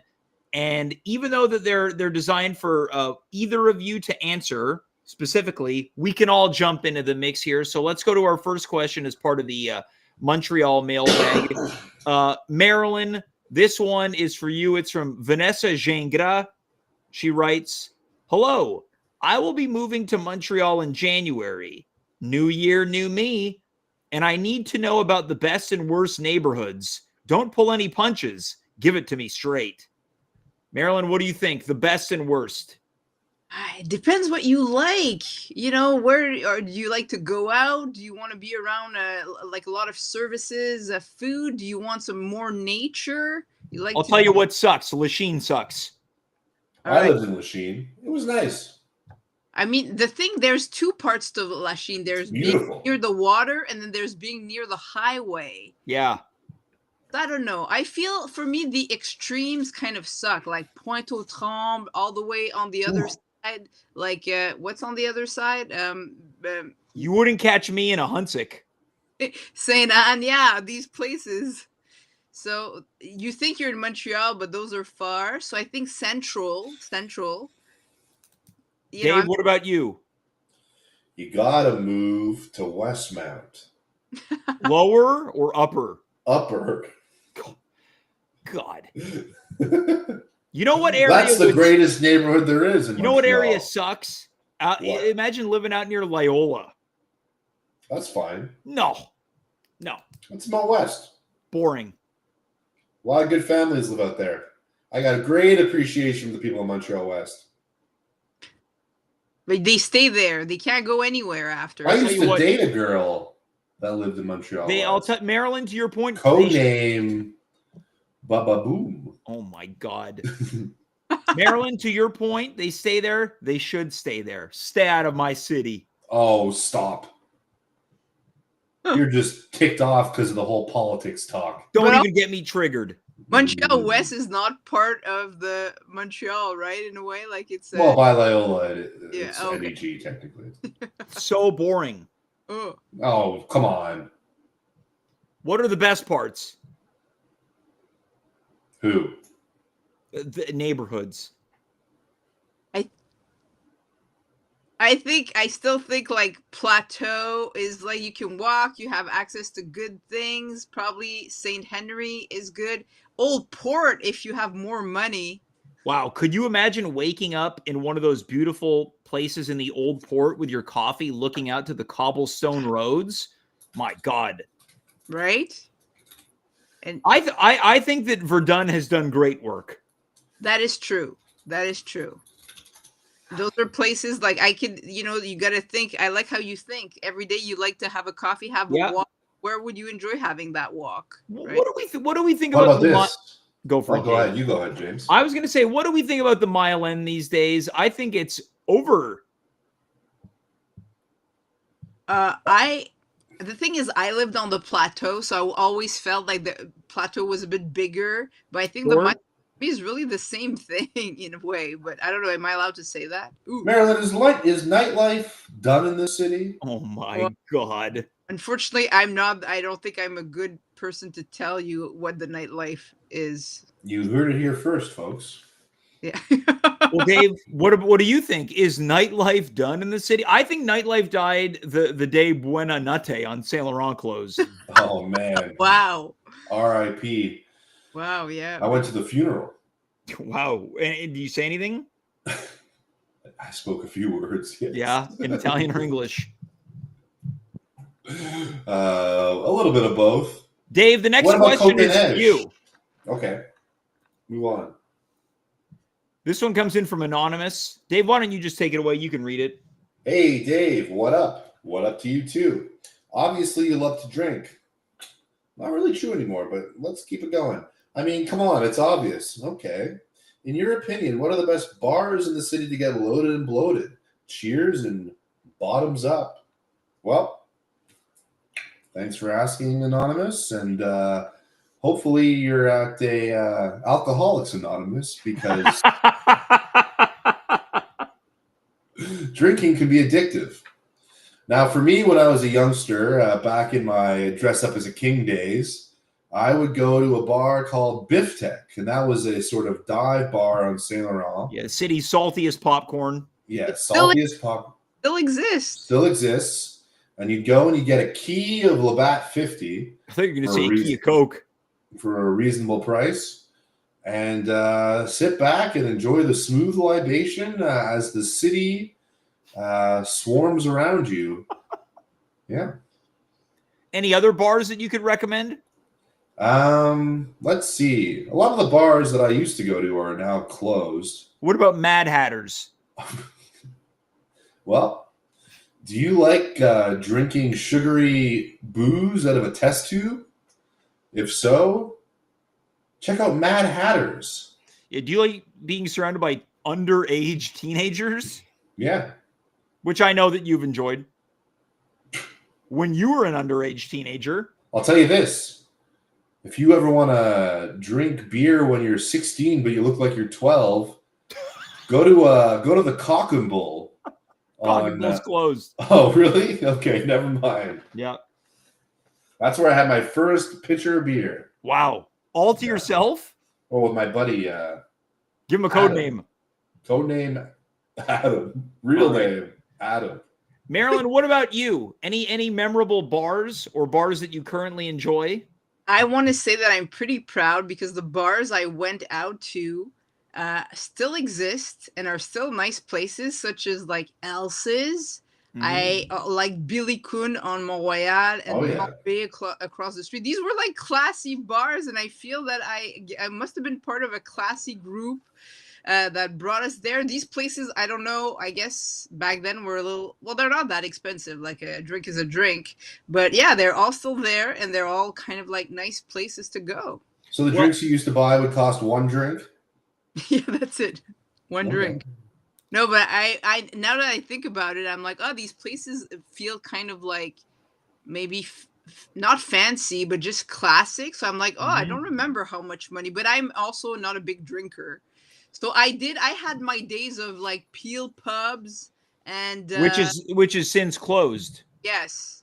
And even though that they're designed for either of you to answer specifically, we can all jump into the mix here. So let's go to our first question as part of the Montreal mailbag. Marilyn, this one is for you. It's from Vanessa Gingras. She writes, "Hello, I will be moving to Montreal in January. New year, new me. And I need to know about the best and worst neighborhoods. Don't pull any punches. Give it to me straight." Marilyn, what do you think? The best and worst? It depends what you like. Where do you like to go out? Do you want to be around like a lot of services, food? Do you want some more nature? I'll tell you what sucks. Lachine sucks. I lived in Lachine. It was nice. I mean, there's two parts to Lachine. There's Beautiful. being near the water, and then there's being near the highway. Yeah. I don't know. I feel for me the extremes kind of suck, like Pointe-aux-Trembles all the way on the other side. Like what's on the other side? You wouldn't catch me in a Huntsic. Saint Anne, yeah, these places. So you think you're in Montreal, but those are far. So I think central. Dave, what about you? You gotta move to Westmount. Lower or upper? Upper. God. You know what area? That's the greatest neighborhood there is in Montreal. You know what area sucks? Imagine living out near Loyola. That's fine. No. It's Mount West. Boring. A lot of good families live out there. I got a great appreciation for the people in Montreal West. But they stay there. They can't go anywhere after. I used to date a girl that lived in Montreal West. I'll tell Marilyn, to your point. Codename Baba Boom. Oh my God. Marilyn, to your point, they stay there. They should stay there. Stay out of my city. Oh, stop. You're just ticked off because of the whole politics talk. Don't even get me triggered. Montreal West is not part of the Montreal, right? In a way, like it's Well, by Loyola, yeah, it's okay. NEG technically. So boring. Oh, Oh, come on. What are the best parts? Who? The neighborhoods. I still think like Plateau is like you can walk, you have access to good things. Probably Saint Henry is good. Old Port if you have more money. Wow. Could you imagine waking up in one of those beautiful places in the old port with your coffee looking out to the cobblestone roads? My God. Right? And I think that Verdun has done great work. that is true. That is true. Those are places like I could, you got to think. I like how you think. Every day you like to have a coffee, have a Yeah. walk. Where would you enjoy having that walk? Right? What do we think What about about this? Go for it. Go ahead. You go ahead, James. I was going to say, what do we think about the Mile End these days? I think it's over. The thing is, I lived on the plateau, so I always felt like the plateau was a bit bigger. But I think the Sure. Miami is really the same thing in a way. But I don't know. Am I allowed to say that? Ooh. Marilyn, is nightlife done in this city? Oh my Well, God. Unfortunately, I'm not. I don't think I'm a good person to tell you what the nightlife is. You heard it here first, folks. Yeah. Well, Dave, what do you think? Is nightlife done in the city? I think nightlife died the day Buena Nate on Saint Laurent closed. Oh man. Wow. R.I.P. Wow. Yeah. I went to the funeral. Wow. And do you say anything? I spoke a few words. Yes. Yeah, in Italian or English. A little bit of both. Dave, the next What about question is Copenhagen? you. Okay. Move on. This one comes in from Anonymous. Dave, why don't you just take it away? You can read it. Hey, Dave, what up? What up to you, too? Obviously, you love to drink. Not really true anymore, but let's keep it going. I mean, come on, it's obvious. Okay. In your opinion, what are the best bars in the city to get loaded and bloated? Cheers and bottoms up. Well, thanks for asking, Anonymous, and hopefully you're at a Alcoholics Anonymous because drinking can be addictive. Now, for me, when I was a youngster, back in my dress up as a king days, I would go to a bar called Biff Tech, and that was a sort of dive bar on Saint Laurent. Yeah, city's saltiest popcorn. Yeah, saltiest pop. Still exists. Still exists. And you'd go and you get a key of Labatt 50. I thought you were going to say a key of Coke. For a reasonable price. And sit back and enjoy the smooth libation as the city swarms around you. Yeah. Any other bars that you could recommend? Let's see. A lot of the bars that I used to go to are now closed. What about Mad Hatters? Well, do you like drinking sugary booze out of a test tube? If so, check out Mad Hatters. Yeah, do you like being surrounded by underage teenagers? Yeah. Which I know that you've enjoyed. When you were an underage teenager. I'll tell you this. If you ever want to drink beer when you're 16 but you look like you're 12, go to the Cock and Bull. Cock and Bull's closed. Oh, really? Okay, never mind. Yeah. That's where I had my first pitcher of beer. Wow. All to yourself? Oh, with my buddy. Give him a code name. Code name Adam. Real name Adam. Marilyn, what about you? Any memorable bars or bars that you currently enjoy? I want to say that I'm pretty proud because the bars I went out to still exist and are still nice places, such as like Elsa's. Mm-hmm. I like Billy Kuhn on Montreal and Montreal across the street. These were like classy bars, and I feel that I must have been part of a classy group that brought us there. These places, I don't know, I guess back then were a little, well, they're not that expensive. Like a drink is a drink. But yeah, they're all still there, and they're all kind of like nice places to go. So the drinks you used to buy would cost one drink? Yeah, that's it. One drink. No, but I now that I think about it, I'm like, oh, these places feel kind of like maybe not fancy, but just classic. So I'm like, oh, I Mhm. don't remember how much money, but I'm also not a big drinker. So I had my days of like Peel pubs and Which is since closed. yes.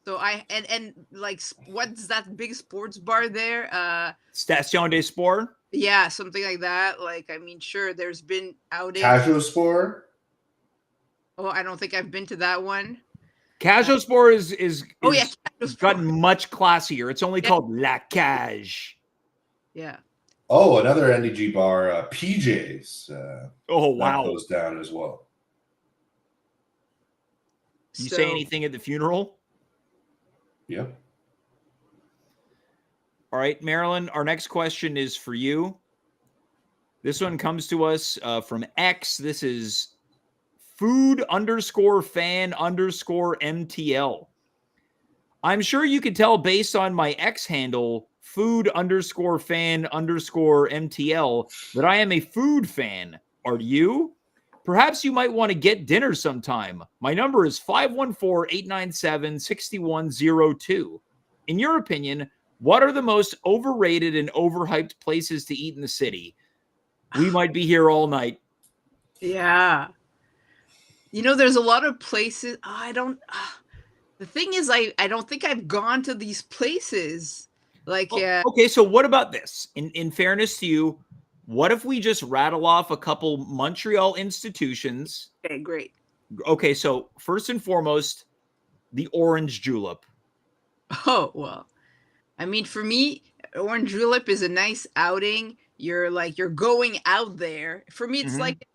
So and like what's that big sports bar there? Station des Sports. Yeah, something like that. Like I mean, sure, there's been outings. Casual Spore. Oh, I don't think I've been to that one. Casual Sport is Oh yeah, gotten much classier. It's only Yeah. called La Cage. Yeah. Oh, another NDG bar, PJ's. Oh That wow! goes down as well. You So say anything at the funeral? Yep. All right, Marilyn. Our next question is for you. This one comes to us from X. This is food_fan_MTL. I'm sure you could tell based on my X handle, food_fan_MTL, that I am a food fan. Are you? Perhaps you might want to get dinner sometime. My number is 514-897-6102. In your opinion, what are the most overrated and overhyped places to eat in the city? We might be here all night. yeah. There's a lot of places. I don't. The thing is, I don't think I've gone to these places. Like, Well, okay, so what about this? In fairness to you, what if we just rattle off a couple Montreal institutions? okay, great. Okay, so first and foremost, the Orange Julep. Oh well. I mean, for me, Orange Julep is a nice outing. You're going out there. For me, it's Mhm. like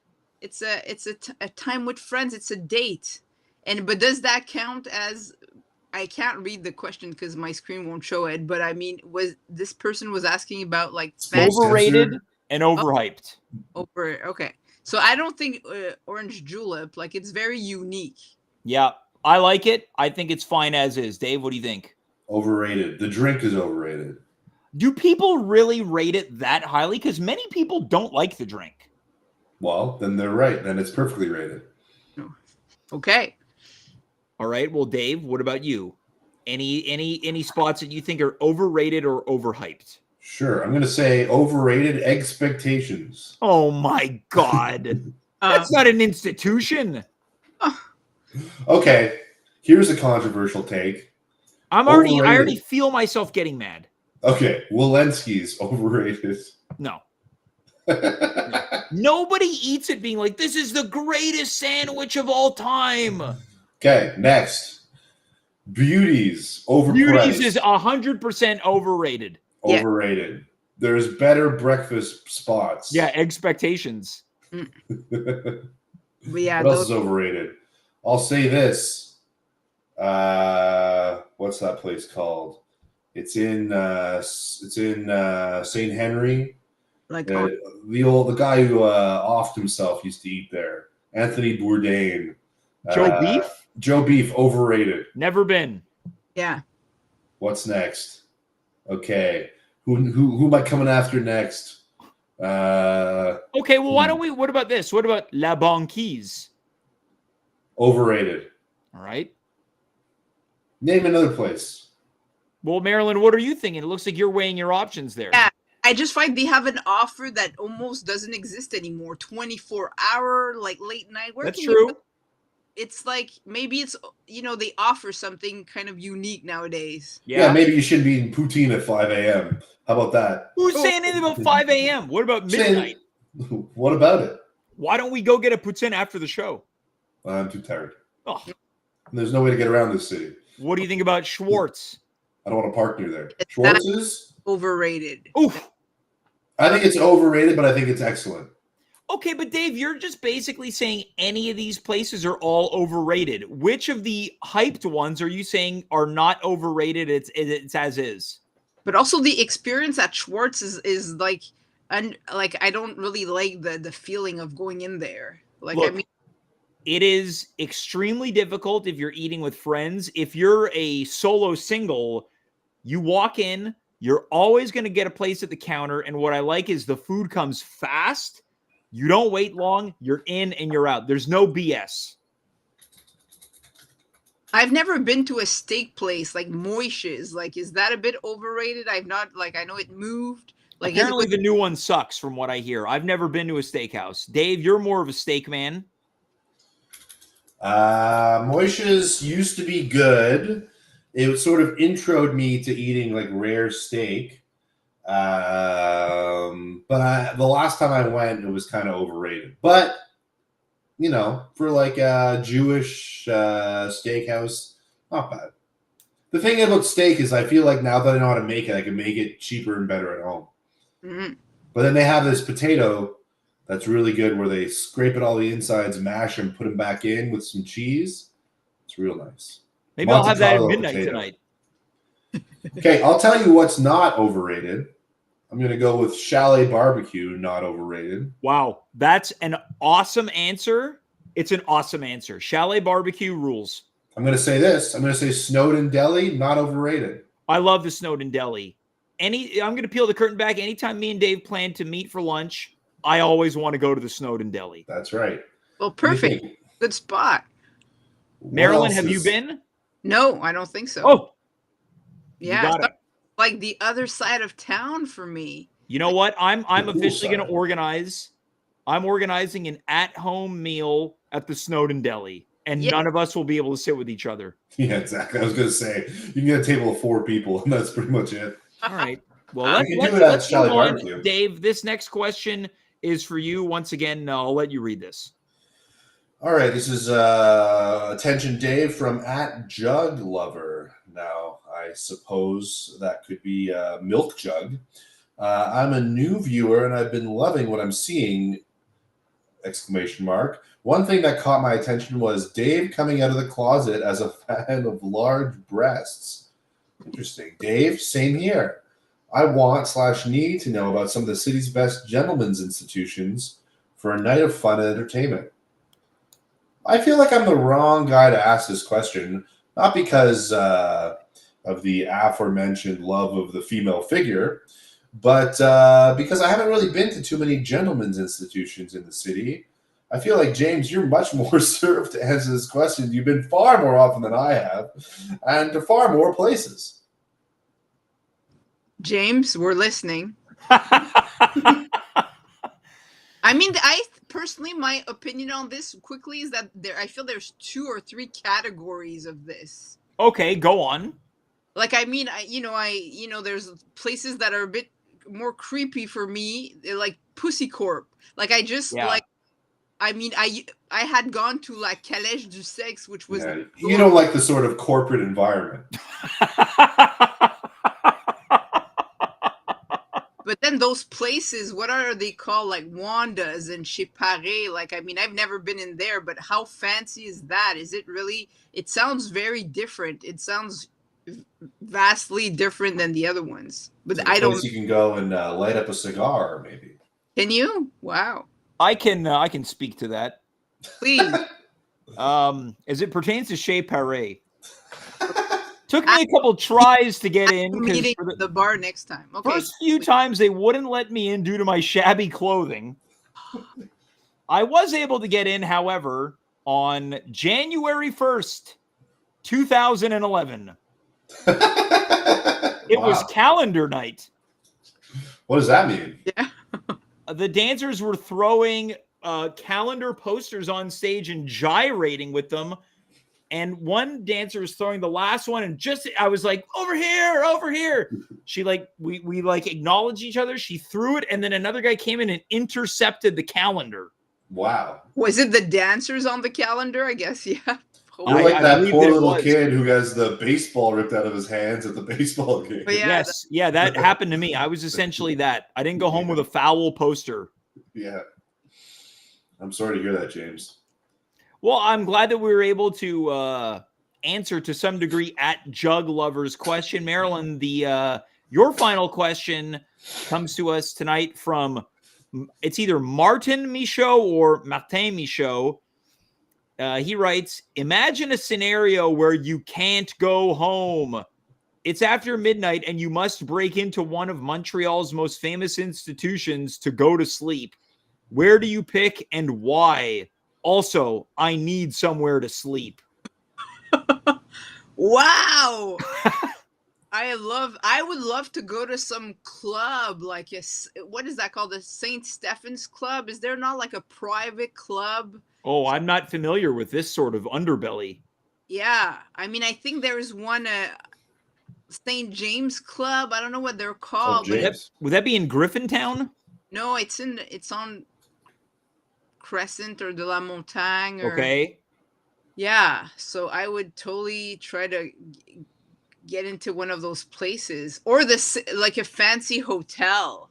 a time with friends. It's a date. But does that count as? I can't read the question because my screen won't show it. But I mean, was this person was asking about like fan Overrated Censored. and overhyped. over? Okay, so I don't think Orange Julep like it's very unique. Yeah, I like it. I think it's fine as is. Dave, what do you think? Overrated. The drink is overrated. Do people really rate it that highly? Because many people don't like the drink. Well, then they're right. Then it's perfectly rated. Okay. All right. Well, Dave, what about you? Any spots that you think are overrated or overhyped? Sure. I'm going to say overrated expectations. Oh my God. That's not an institution. Okay. Here's a controversial take. I already Overrated. feel myself getting mad. Okay. Walensky's overrated. No. Nobody eats it being like, this is the greatest sandwich of all time. Okay. Next. Beauties. Overpriced. Beauties is 100% overrated. Yeah. Overrated. There's better breakfast spots. Yeah, expectations. But yeah, What else is overrated? I'll say this. What's that place called? It's in St. Henry. like The guy who offed himself used to eat there. Anthony Bourdain. Joe Beef? Joe Beef, overrated. Never been. yeah. What's next? Okay. Who am I coming after next? Okay, well, why don't we, what about this? What about La Banquise? Overrated. All right. Name another place. Well, Marilyn, what are you thinking? It looks like you're weighing your options there. Yeah. I just find they have an offer that almost doesn't exist anymore. 24-hour, like late night. That's true. It's like maybe it's they offer something kind of unique nowadays. Yeah, maybe you shouldn't be eating poutine at 5 a.m. How about that? Who's saying anything about 5 a.m.? What about midnight? What about it? Why don't we go get a poutine after the show? I'm too tired. Oh, There's no way to get around this city. what do you think about Schwartz? I don't want to park near there. Schwartz's? Overrated. Oof. I think it's overrated, but I think it's excellent. Okay, but Dave, you're just basically saying any of these places are all overrated. Which of the hyped ones are you saying are not overrated? It's as is. But also the experience at Schwartz is like, and like I don't really like the feeling of going in there. Like Look, I mean, it is extremely difficult if you're eating with friends. If you're a solo single, you walk in, you're always going to get a place at the counter. And what I like is the food comes fast. You don't wait long. You're in and you're out. There's no BS. I've never been to a steak place like Moish's. Like, is that a bit overrated? I've not, like, I know it moved. Like, is it Apparently, the new one sucks, from what I hear. I've never been to a steakhouse. Dave, you're more of a steak man. Moishes used to be good. It sort of introed me to eating like rare steak. But the last time I went, it was kind of overrated. But you know, for like a Jewish steakhouse, not bad. The thing about steak is, I feel like now that I know how to make it, I can make it cheaper and better at home. Mm-hmm. But then they have this potato that's really good, where they scrape it all the insides, mash them, put them back in with some cheese. It's real nice. Maybe I'll have that at Monte midnight potato. tonight. Okay, I'll tell you what's not overrated. I'm going to go with Chalet Barbecue, not overrated. Wow, that's an awesome answer. It's an awesome answer. Chalet Barbecue rules. I'm going to say this. I'm going to say Snowden Deli, not overrated. I love the Snowden Deli. I'm going to peel the curtain back. Anytime me and Dave plan to meet for lunch, I always want to go to the Snowden Deli. That's right. Well, perfect. Good spot. Marilyn, have you been? No, I don't think so. Oh, yeah, it's like the other side of town for me. You know what? I'm officially going to organize. I'm organizing an at-home meal at the Snowden Deli, and none of us will be able to sit with each other. Yeah, exactly. I was going to say, you can get a table of 4 people, and that's pretty much it. All right. Well, let's move on. Dave, this next question is for you. Once again, I'll let you read this. All right. This is attention, Dave, from @JugLover. Now, I suppose that could be Milk Jug. I'm a new viewer, and I've been loving what I'm seeing! ! One thing that caught my attention was Dave coming out of the closet as a fan of large breasts. Interesting. Dave, same here. I want/need to know about some of the city's best gentlemen's institutions for a night of fun and entertainment. I feel like I'm the wrong guy to ask this question, not because of the aforementioned love of the female figure, but because I haven't really been to too many gentlemen's institutions in the city. I feel like, James, you're much more served to answer this question. You've been far more often than I have, and to far more places. James, we're listening. I mean, personally, my opinion on this quickly is that I feel there's 2 or 3 categories of this. Okay, go on. Like, I mean, there's places that are a bit more creepy for me, like Pussy Corp. Like, I just like. I mean, I had gone to La Calèche du Sexe, which was... Yeah, you don't like the sort of corporate environment. But then those places, what are they called? Like Wanda's and Chez Paré. Like, I mean, I've never been in there, but how fancy is that? Is it really... It sounds very different. It sounds vastly different than the other ones. But I don't... You can go and light up a cigar, maybe. Can you? Wow. I can speak to that. Please. As it pertains to Chez Paré, took me a couple tries to get in. Meeting the bar next time. Okay. First few times they wouldn't let me in due to my shabby clothing. I was able to get in, however, on January 1st, 2011. It was calendar night. What does that mean? Yeah. The dancers were throwing calendar posters on stage and gyrating with them. And one dancer was throwing the last one, and I was like, over here, over here. She we acknowledged each other. She threw it, and then another guy came in and intercepted the calendar. Wow. Was it the dancers on the calendar? I guess, yeah. You're like that poor little kid who has the baseball ripped out of his hands at the baseball game. Yeah, yes, that happened to me. I was essentially that. I didn't go home with a foul poster. Yeah. I'm sorry to hear that, James. Well, I'm glad that we were able to answer to some degree @JugLover's question. Marilyn, your final question comes to us tonight from, it's either Martin Michaud or Martin Michaud. He writes, imagine a scenario where you can't go home. It's after midnight and you must break into one of Montreal's most famous institutions to go to sleep. Where do you pick and why? Also, I need somewhere to sleep. Wow. I would love to go to some club like what is that called? The St. Stephen's Club? Is there not like a private club? Oh, I'm not familiar with this sort of underbelly. Yeah. I mean, I think there's one St. James Club. I don't know what they're Oh, called, but James. Would that be in Griffintown? no, it's on Crescent or de la Montagne or Okay. yeah. So I would totally try to get into one of those places or like a fancy hotel.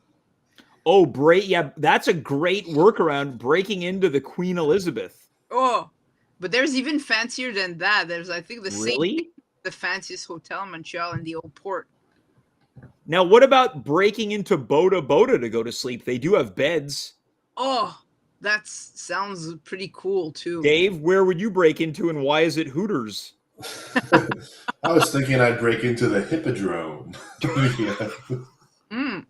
Oh, yeah, that's a great workaround, breaking into the Queen Elizabeth. Oh, but there's even fancier than that. There's, I think, Really? the fanciest hotel in Montreal in the old port. Now, what about breaking into Boda to go to sleep? They do have beds. Oh, that sounds pretty cool too. Dave, where would you break into, and why is it Hooters? I was thinking I'd break into the Hippodrome. Mm.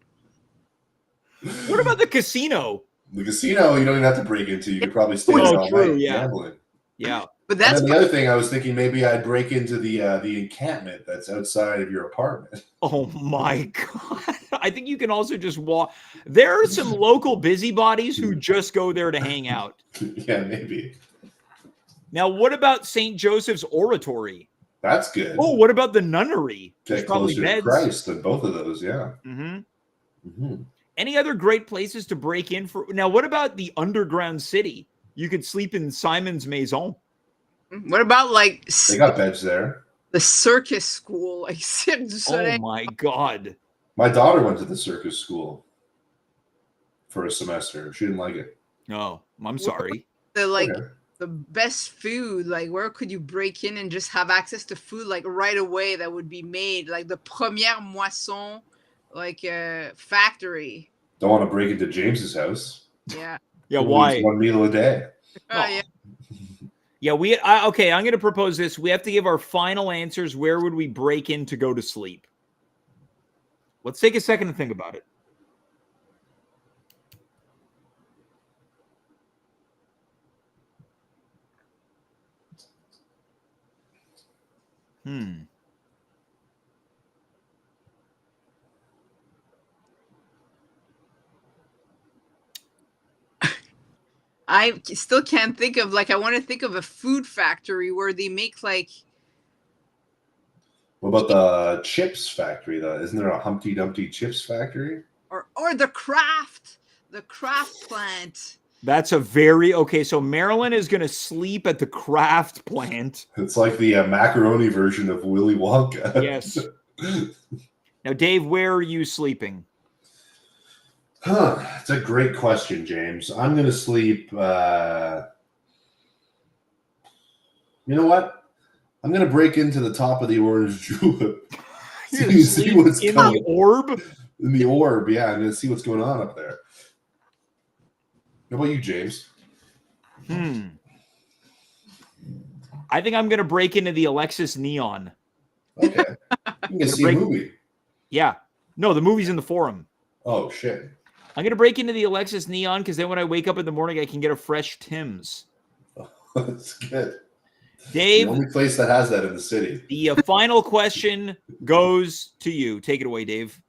What about the casino? The casino, you don't even have to break into. You could probably stay there all true, night yeah. gambling. Yeah. But And that's then the other thing, I was thinking maybe I'd break into the encampment that's outside of your apartment. Oh my God. I think you can also just walk. There are some local busybodies who just go there to hang out. Yeah, maybe. Now, what about St. Joseph's Oratory? That's good. Oh, what about the nunnery? There's Get probably closer to beds. Christ than both of those, yeah. Mm-hmm. Any other great places to break in for? Now, what about the underground city? You could sleep in Simon's Maison. what about like They got beds there. the circus school, like Cirque du Soleil? Oh my God. My daughter went to the circus school for a semester. She didn't like it. No, I'm sorry. The like Okay. the best food, like where could you break in and just have access to food like right away that would be made, like the Première Moisson, like a factory. Don't want to break into James's house. Yeah. Yeah, He why? eats one meal a day. Oh yeah. Yeah, okay, I'm going to propose this. We have to give our final answers. Where would we break in to go to sleep? Let's take a second to think about it. I still can't think of, like, I want to think of a food factory where they make like What about the chips factory? Isn't there a Humpty Dumpty chips factory? or the craft plant. That's a very okay. So Marilyn is going to sleep at the craft plant. It's like the macaroni version of Willy Wonka. Yes. Now, Dave, where are you sleeping? It's a great question, James. I'm going to sleep. You know what? I'm going to break into the top of the orange julep. see what's in coming. the orb? In the orb, yeah. I'm going to see what's going on up there. How about you, James? I think I'm going to break into the Alexis Neon. Okay. You can see a movie. Yeah. No, the movie's in the Forum. Oh, shit. I'm going to break into the Alexis Neon because then when I wake up in the morning, I can get a fresh Tim's. That's good. Dave, the only place that has that in the city. The final question goes to you. Take it away, Dave.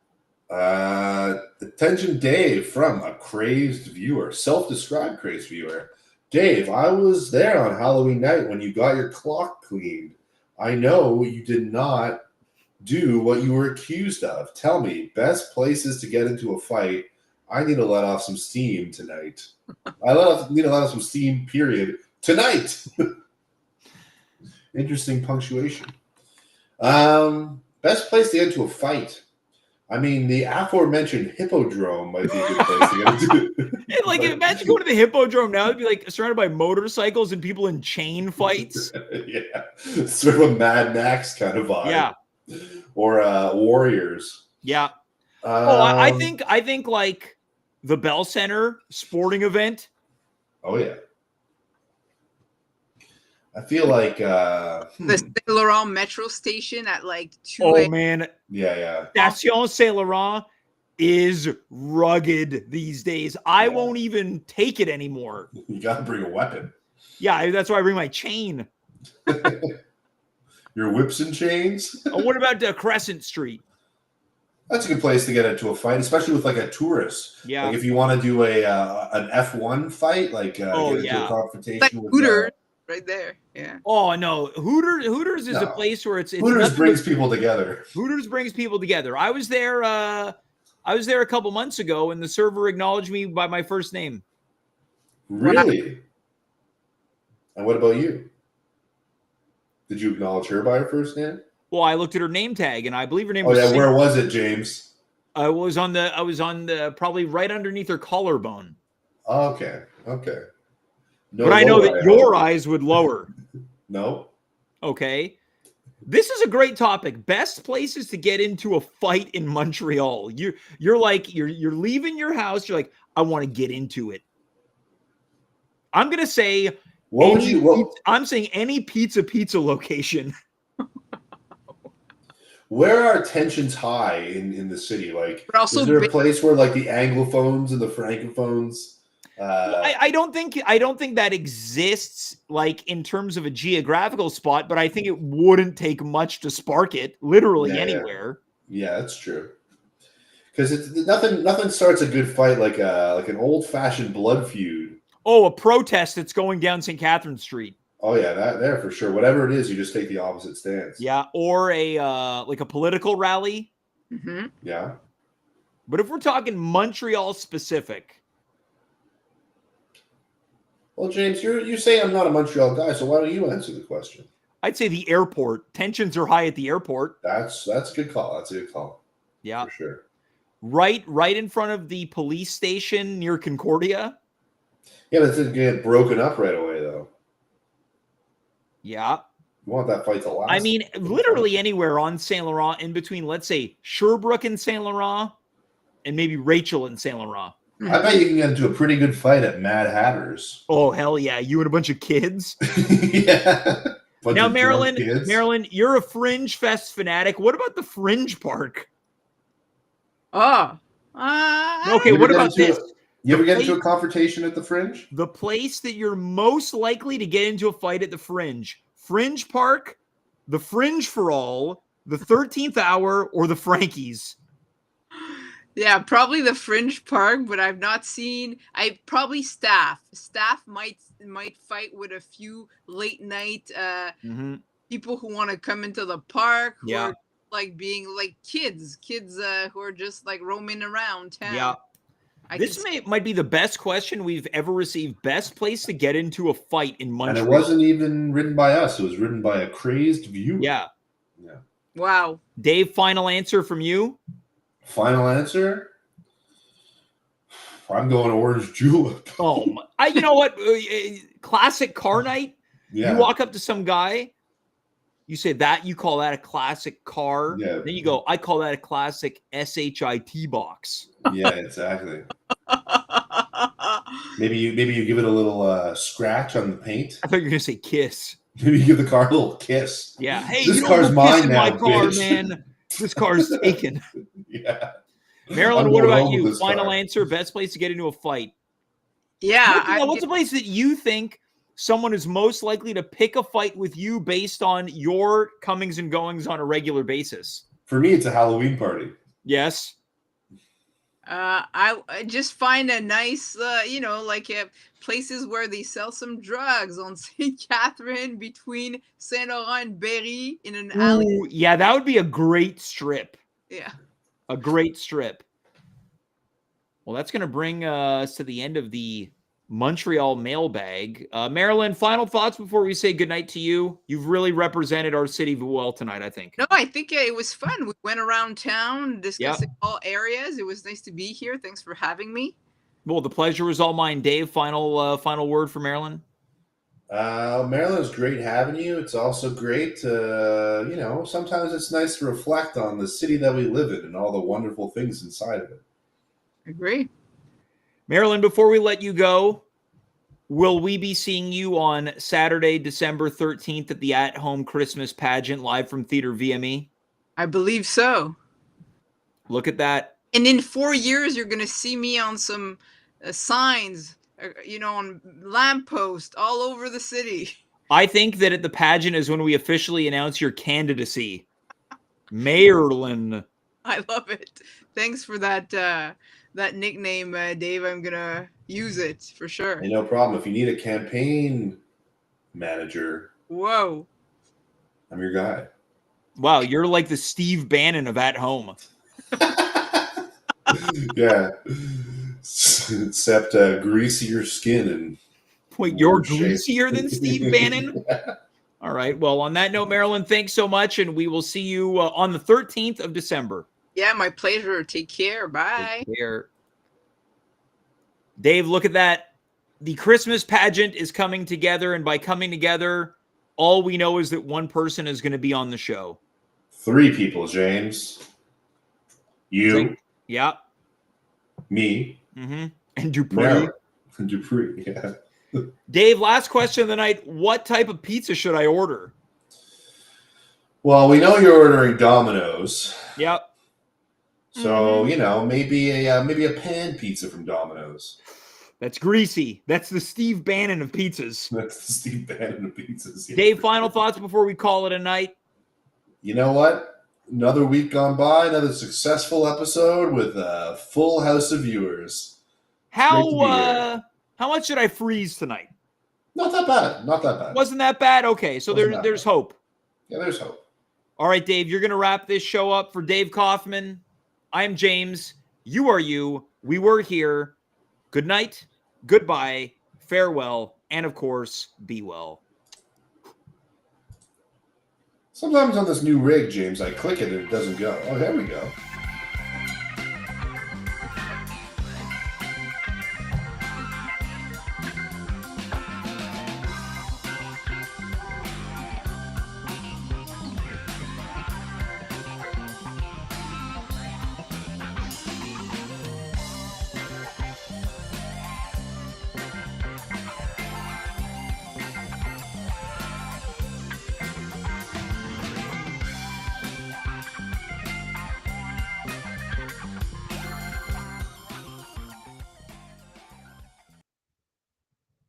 Attention, Dave, from a crazed viewer, self-described crazed viewer. Dave, I was there on Halloween night when you got your clock cleaned. I know you did not do what you were accused of. Tell me, best places to get into a fight. I need to let off some steam tonight. Need to let off some steam, period, tonight. Interesting punctuation. Best place to get into a fight. I mean, the aforementioned Hippodrome might be a good place to get into. Like, imagine going to the Hippodrome now. It'd be like surrounded by motorcycles and people in chain fights. Yeah, sort of a Mad Max kind of vibe. Yeah, or Warriors. Yeah. I think like the Bell Center sporting event. Oh yeah. I feel like the Saint Laurent metro station at like 2 Oh man. Yeah. Station Saint Laurent is rugged these days. I won't even take it anymore. You gotta bring a weapon. Yeah, that's why I bring my chain. You your whips and chains. What about Crescent Street? That's a good place to get into a fight, especially with like a tourist. Yeah. Like if you want to do an F1 fight, like get into a confrontation like with Hooters right there. Yeah. Oh no, Hooters is a place where it's Hooters brings people together. Hooters brings people together. I was there a couple months ago, and the server acknowledged me by my first name. Really? Wow. And what about you? Did you acknowledge her by her first name? Well, I looked at her name tag, and I believe her name. Oh was yeah, where was it, James? I was on the probably right underneath her collarbone. Okay. No, but I know that your eyes would lower. No. Okay. This is a great topic. Best places to get into a fight in Montreal. You're like you're leaving your house. You're like, I want to get into it. I'm gonna say. I'm saying any pizza location. Where are tensions high in the city? Like, also is there a place where like the Anglophones and the Francophones? I don't think that exists like in terms of a geographical spot, but I think it wouldn't take much to spark it literally anywhere. Yeah, that's true. Because it's nothing starts a good fight like an old fashioned blood feud. Oh, a protest that's going down St. Catherine Street. Oh yeah, that there for sure. Whatever it is, you just take the opposite stance. Yeah, or a like a political rally. Mm-hmm. Yeah. But if we're talking Montreal specific. Well, James, you say I'm not a Montreal guy, so why don't you answer the question? I'd say the airport. Tensions are high at the airport. That's a good call. Yeah. For sure. Right in front of the police station near Concordia. Yeah, but it's going to get broken up right away, though. Yeah. You want that fight to last. I mean, literally anywhere on Saint Laurent in between, let's say, Sherbrooke and Saint Laurent, and maybe Rachel and Saint Laurent. I bet you can get into a pretty good fight at Mad Hatter's. Oh, hell yeah. You and a bunch of kids? Yeah. Now, Marilyn, you're a Fringe Fest fanatic. What about the Fringe Park? Oh. Okay, what about this? You ever get into a confrontation at the Fringe? The place that you're most likely to get into a fight at the Fringe. Fringe Park, the Fringe for All, the 13th Hour, or the Frankies. Yeah, probably the Fringe Park, but I've not seen. Probably Staff. Staff might fight with a few late night people who want to come into the park. Who are like being like kids who are just like roaming around town. Yeah. This might be the best question we've ever received. Best place to get into a fight in Montreal. And it wasn't even written by us. It was written by a crazed viewer. Yeah. Wow. Dave, final answer from you? Final answer? I'm going Orange Julep. Oh, you know what? Classic car night. Yeah. You walk up to some guy. You say that you call that a classic car. Yeah. Then you go, I call that a classic SHIT box. Yeah, exactly. Maybe you give it a little scratch on the paint. I thought you were gonna say kiss. Maybe you give the car a little kiss. Yeah. Hey, this you car's mine now, my car, bitch. man. This car's taken. Yeah. Marilyn, what about you? Final answer. Best place to get into a fight. Yeah. What's a place that you think someone is most likely to pick a fight with you based on your comings and goings on a regular basis? For me, it's a Halloween party. Yes. I just find a nice, places where they sell some drugs on St. Catherine between Saint Laurent and Berry in an alley. Yeah, that would be a great strip. Yeah. A great strip. Well, that's going to bring us to the end of the Montreal mailbag. Marilyn, final thoughts before we say goodnight to you? You've really represented our city well tonight, I think. No, I think it was fun. We went around town discussing all areas. It was nice to be here. Thanks for having me. Well, the pleasure was all mine. Dave, final word for Marilyn? Marilyn, it's great having you. It's also great sometimes it's nice to reflect on the city that we live in and all the wonderful things inside of it. Agree. Marilyn, before we let you go, will we be seeing you on Saturday, December 13th at the at-home Christmas pageant live from Theater VME? I believe so. Look at that. And in 4 years, you're going to see me on some signs, on lampposts all over the city. I think that at the pageant is when we officially announce your candidacy. Marilyn. I love it. Thanks for that that nickname, Dave. I'm gonna use it for sure. Hey, no problem. If you need a campaign manager, Whoa. I'm your guy. Wow, you're like the Steve Bannon of At Home. Yeah. Except greasier skin and Wait, you're weird shape. greasier than Steve Bannon? All right. Well, on that note, Marilyn, thanks so much, and we will see you on the 13th of December. Yeah, my pleasure. Take care. Bye. Take care. Dave, look at that. The Christmas pageant is coming together, and by coming together, all we know is that one person is going to be on the show. 3 people, James. You, Yeah. me, and Dupree. Marilyn. Dupree, yeah. Dave, last question of the night. What type of pizza should I order? Well, we know you're ordering Domino's. Yep. So, maybe a pan pizza from Domino's. That's greasy. That's the Steve Bannon of pizzas. That's the Steve Bannon of pizzas. Yeah. Dave, final thoughts before we call it a night? You know what? Another week gone by, another successful episode with a full house of viewers. How much did I freeze tonight? Not that bad. Not that bad. Wasn't that bad? Okay, so there's hope. Yeah, there's hope. All right, Dave, you're going to wrap this show up. For Dave Kaufman, I'm James. You are you. We were here. Good night, goodbye, farewell, and of course, be well. Sometimes on this new rig, James, I click it and it doesn't go. Oh, there we go.